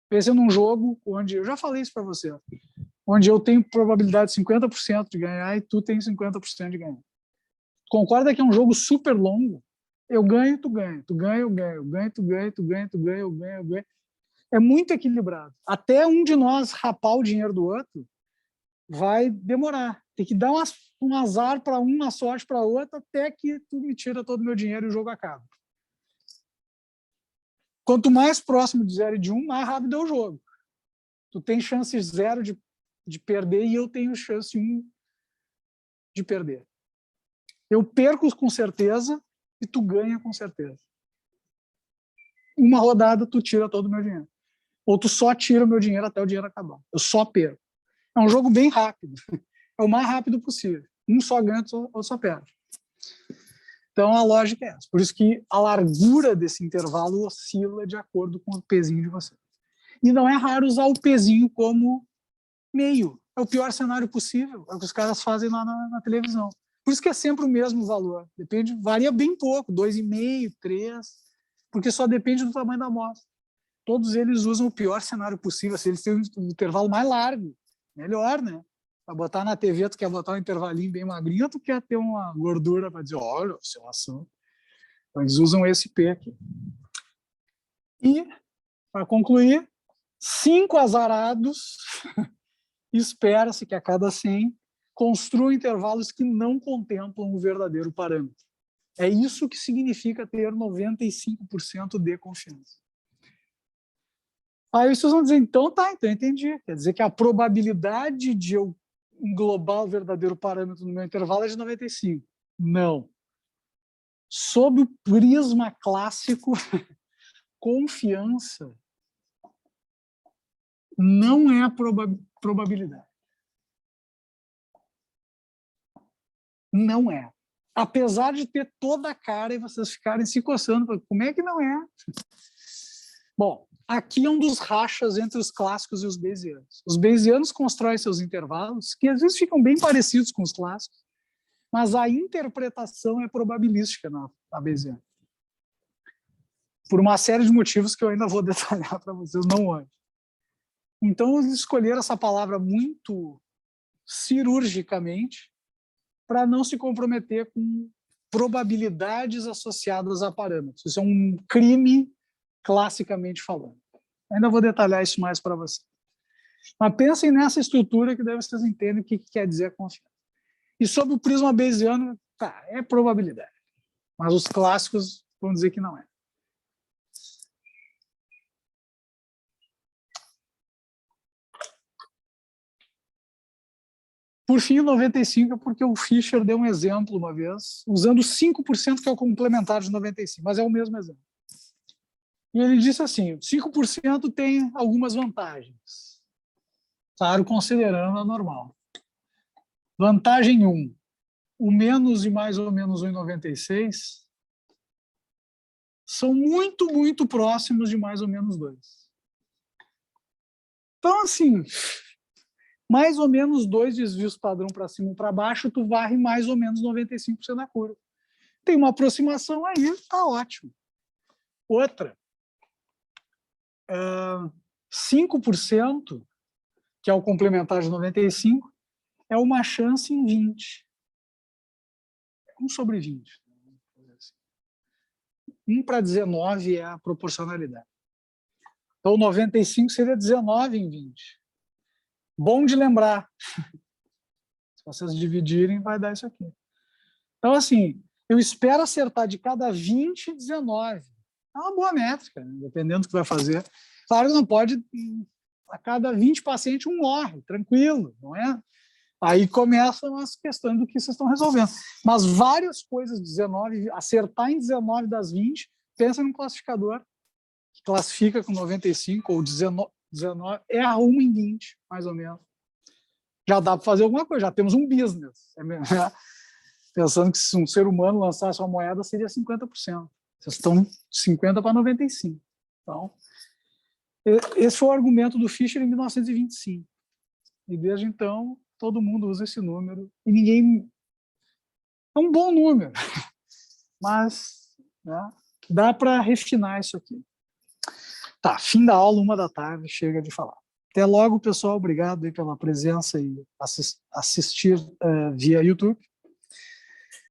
Pense num jogo onde, eu já falei isso para você, onde eu tenho probabilidade de 50% de ganhar e tu tem 50% de ganhar. Concorda que é um jogo super longo? Eu ganho, tu ganha. Tu ganha, eu ganho. Eu ganho, tu ganha, tu ganha, tu ganha, eu ganho, eu ganho. É muito equilibrado. Até um de nós rapar o dinheiro do outro vai demorar. Tem que dar um azar para um, uma sorte para outro, até que tu me tira todo o meu dinheiro e o jogo acaba. Quanto mais próximo de 0 e de 1, mais rápido é o jogo. Tu tem chance 0 de perder e eu tenho chance 1 de perder. Eu perco com certeza e tu ganha com certeza. Uma rodada, tu tira todo o meu dinheiro. Ou tu só tira o meu dinheiro até o dinheiro acabar. Eu só perco. É um jogo bem rápido. É o mais rápido possível. Um só ganha, outro só perde. Então, a lógica é essa. Por isso que a largura desse intervalo oscila de acordo com o pezinho de você. E não é raro usar o pezinho como meio. É o pior cenário possível. É o que os caras fazem lá na televisão. Por isso que é sempre o mesmo valor. Depende, varia bem pouco, 2,5, 3, porque só depende do tamanho da amostra. Todos eles usam o pior cenário possível. Se eles têm um intervalo mais largo, melhor, né? Para botar na TV, tu quer botar um intervalinho bem magrinho, ou tu quer ter uma gordura para dizer, olha, oscilação. Então, eles usam esse P aqui. E, para concluir, 5 azarados, espera-se que a cada 100 construam intervalos que não contemplam o verdadeiro parâmetro. É isso que significa ter 95% de confiança. Aí vocês vão dizer, então tá, então eu entendi. Quer dizer que a probabilidade de eu englobar o verdadeiro parâmetro no meu intervalo é de 95. Não. Sob o prisma clássico, confiança não é a probabilidade. Não é. Apesar de ter toda a cara e vocês ficarem se coçando, como é que não é? Bom, aqui é um dos rachas entre os clássicos e os bayesianos. Os bayesianos constroem seus intervalos, que às vezes ficam bem parecidos com os clássicos, mas a interpretação é probabilística na bayesiana. Por uma série de motivos que eu ainda vou detalhar para vocês, não hoje. Então, eles escolheram essa palavra muito cirurgicamente para não se comprometer com probabilidades associadas a parâmetros. Isso é um crime, classicamente falando. Ainda vou detalhar isso mais para vocês. Mas pensem nessa estrutura que daí vocês entendem o que quer dizer confiança. E sobre o prisma bayesiano, tá, é probabilidade. Mas os clássicos vão dizer que não é. Por fim, o 95 é porque o Fischer deu um exemplo uma vez, usando 5%, que é o complementar de 95, mas é o mesmo exemplo. E ele disse assim, 5% tem algumas vantagens. Claro, considerando a normal. Vantagem 1, o menos e mais ou menos 1,96 são muito, muito próximos de mais ou menos 2. Então, assim, mais ou menos 2 desvios padrão para cima ou para baixo, tu varre mais ou menos 95% da curva. Tem uma aproximação aí, tá ótimo. Outra, 5%, que é o complementar de 95, é uma chance em 20. 1 sobre 20. 1 para 19 é a proporcionalidade. Então, 95 seria 19 em 20. Bom de lembrar. Se vocês dividirem, vai dar isso aqui. Então, assim, eu espero acertar de cada 20, 19. É uma boa métrica, né? Dependendo do que vai fazer. Claro que não pode, a cada 20 pacientes, um morre, tranquilo, não é? Aí começam as questões do que vocês estão resolvendo. Mas várias coisas, 19, acertar em 19 das 20, pensa num classificador que classifica com 95 ou 19, erra 1 em 20, mais ou menos. Já dá para fazer alguma coisa, já temos um business. Pensando que se um ser humano lançasse uma moeda, seria 50%. Vocês estão de 50 para 95. Então, esse foi o argumento do Fischer em 1925. E desde então, todo mundo usa esse número. E ninguém... É um bom número. Mas, né, dá para refinar isso aqui. Tá, fim da aula, 13h, chega de falar. Até logo, pessoal. Obrigado aí pela presença e assistir via YouTube.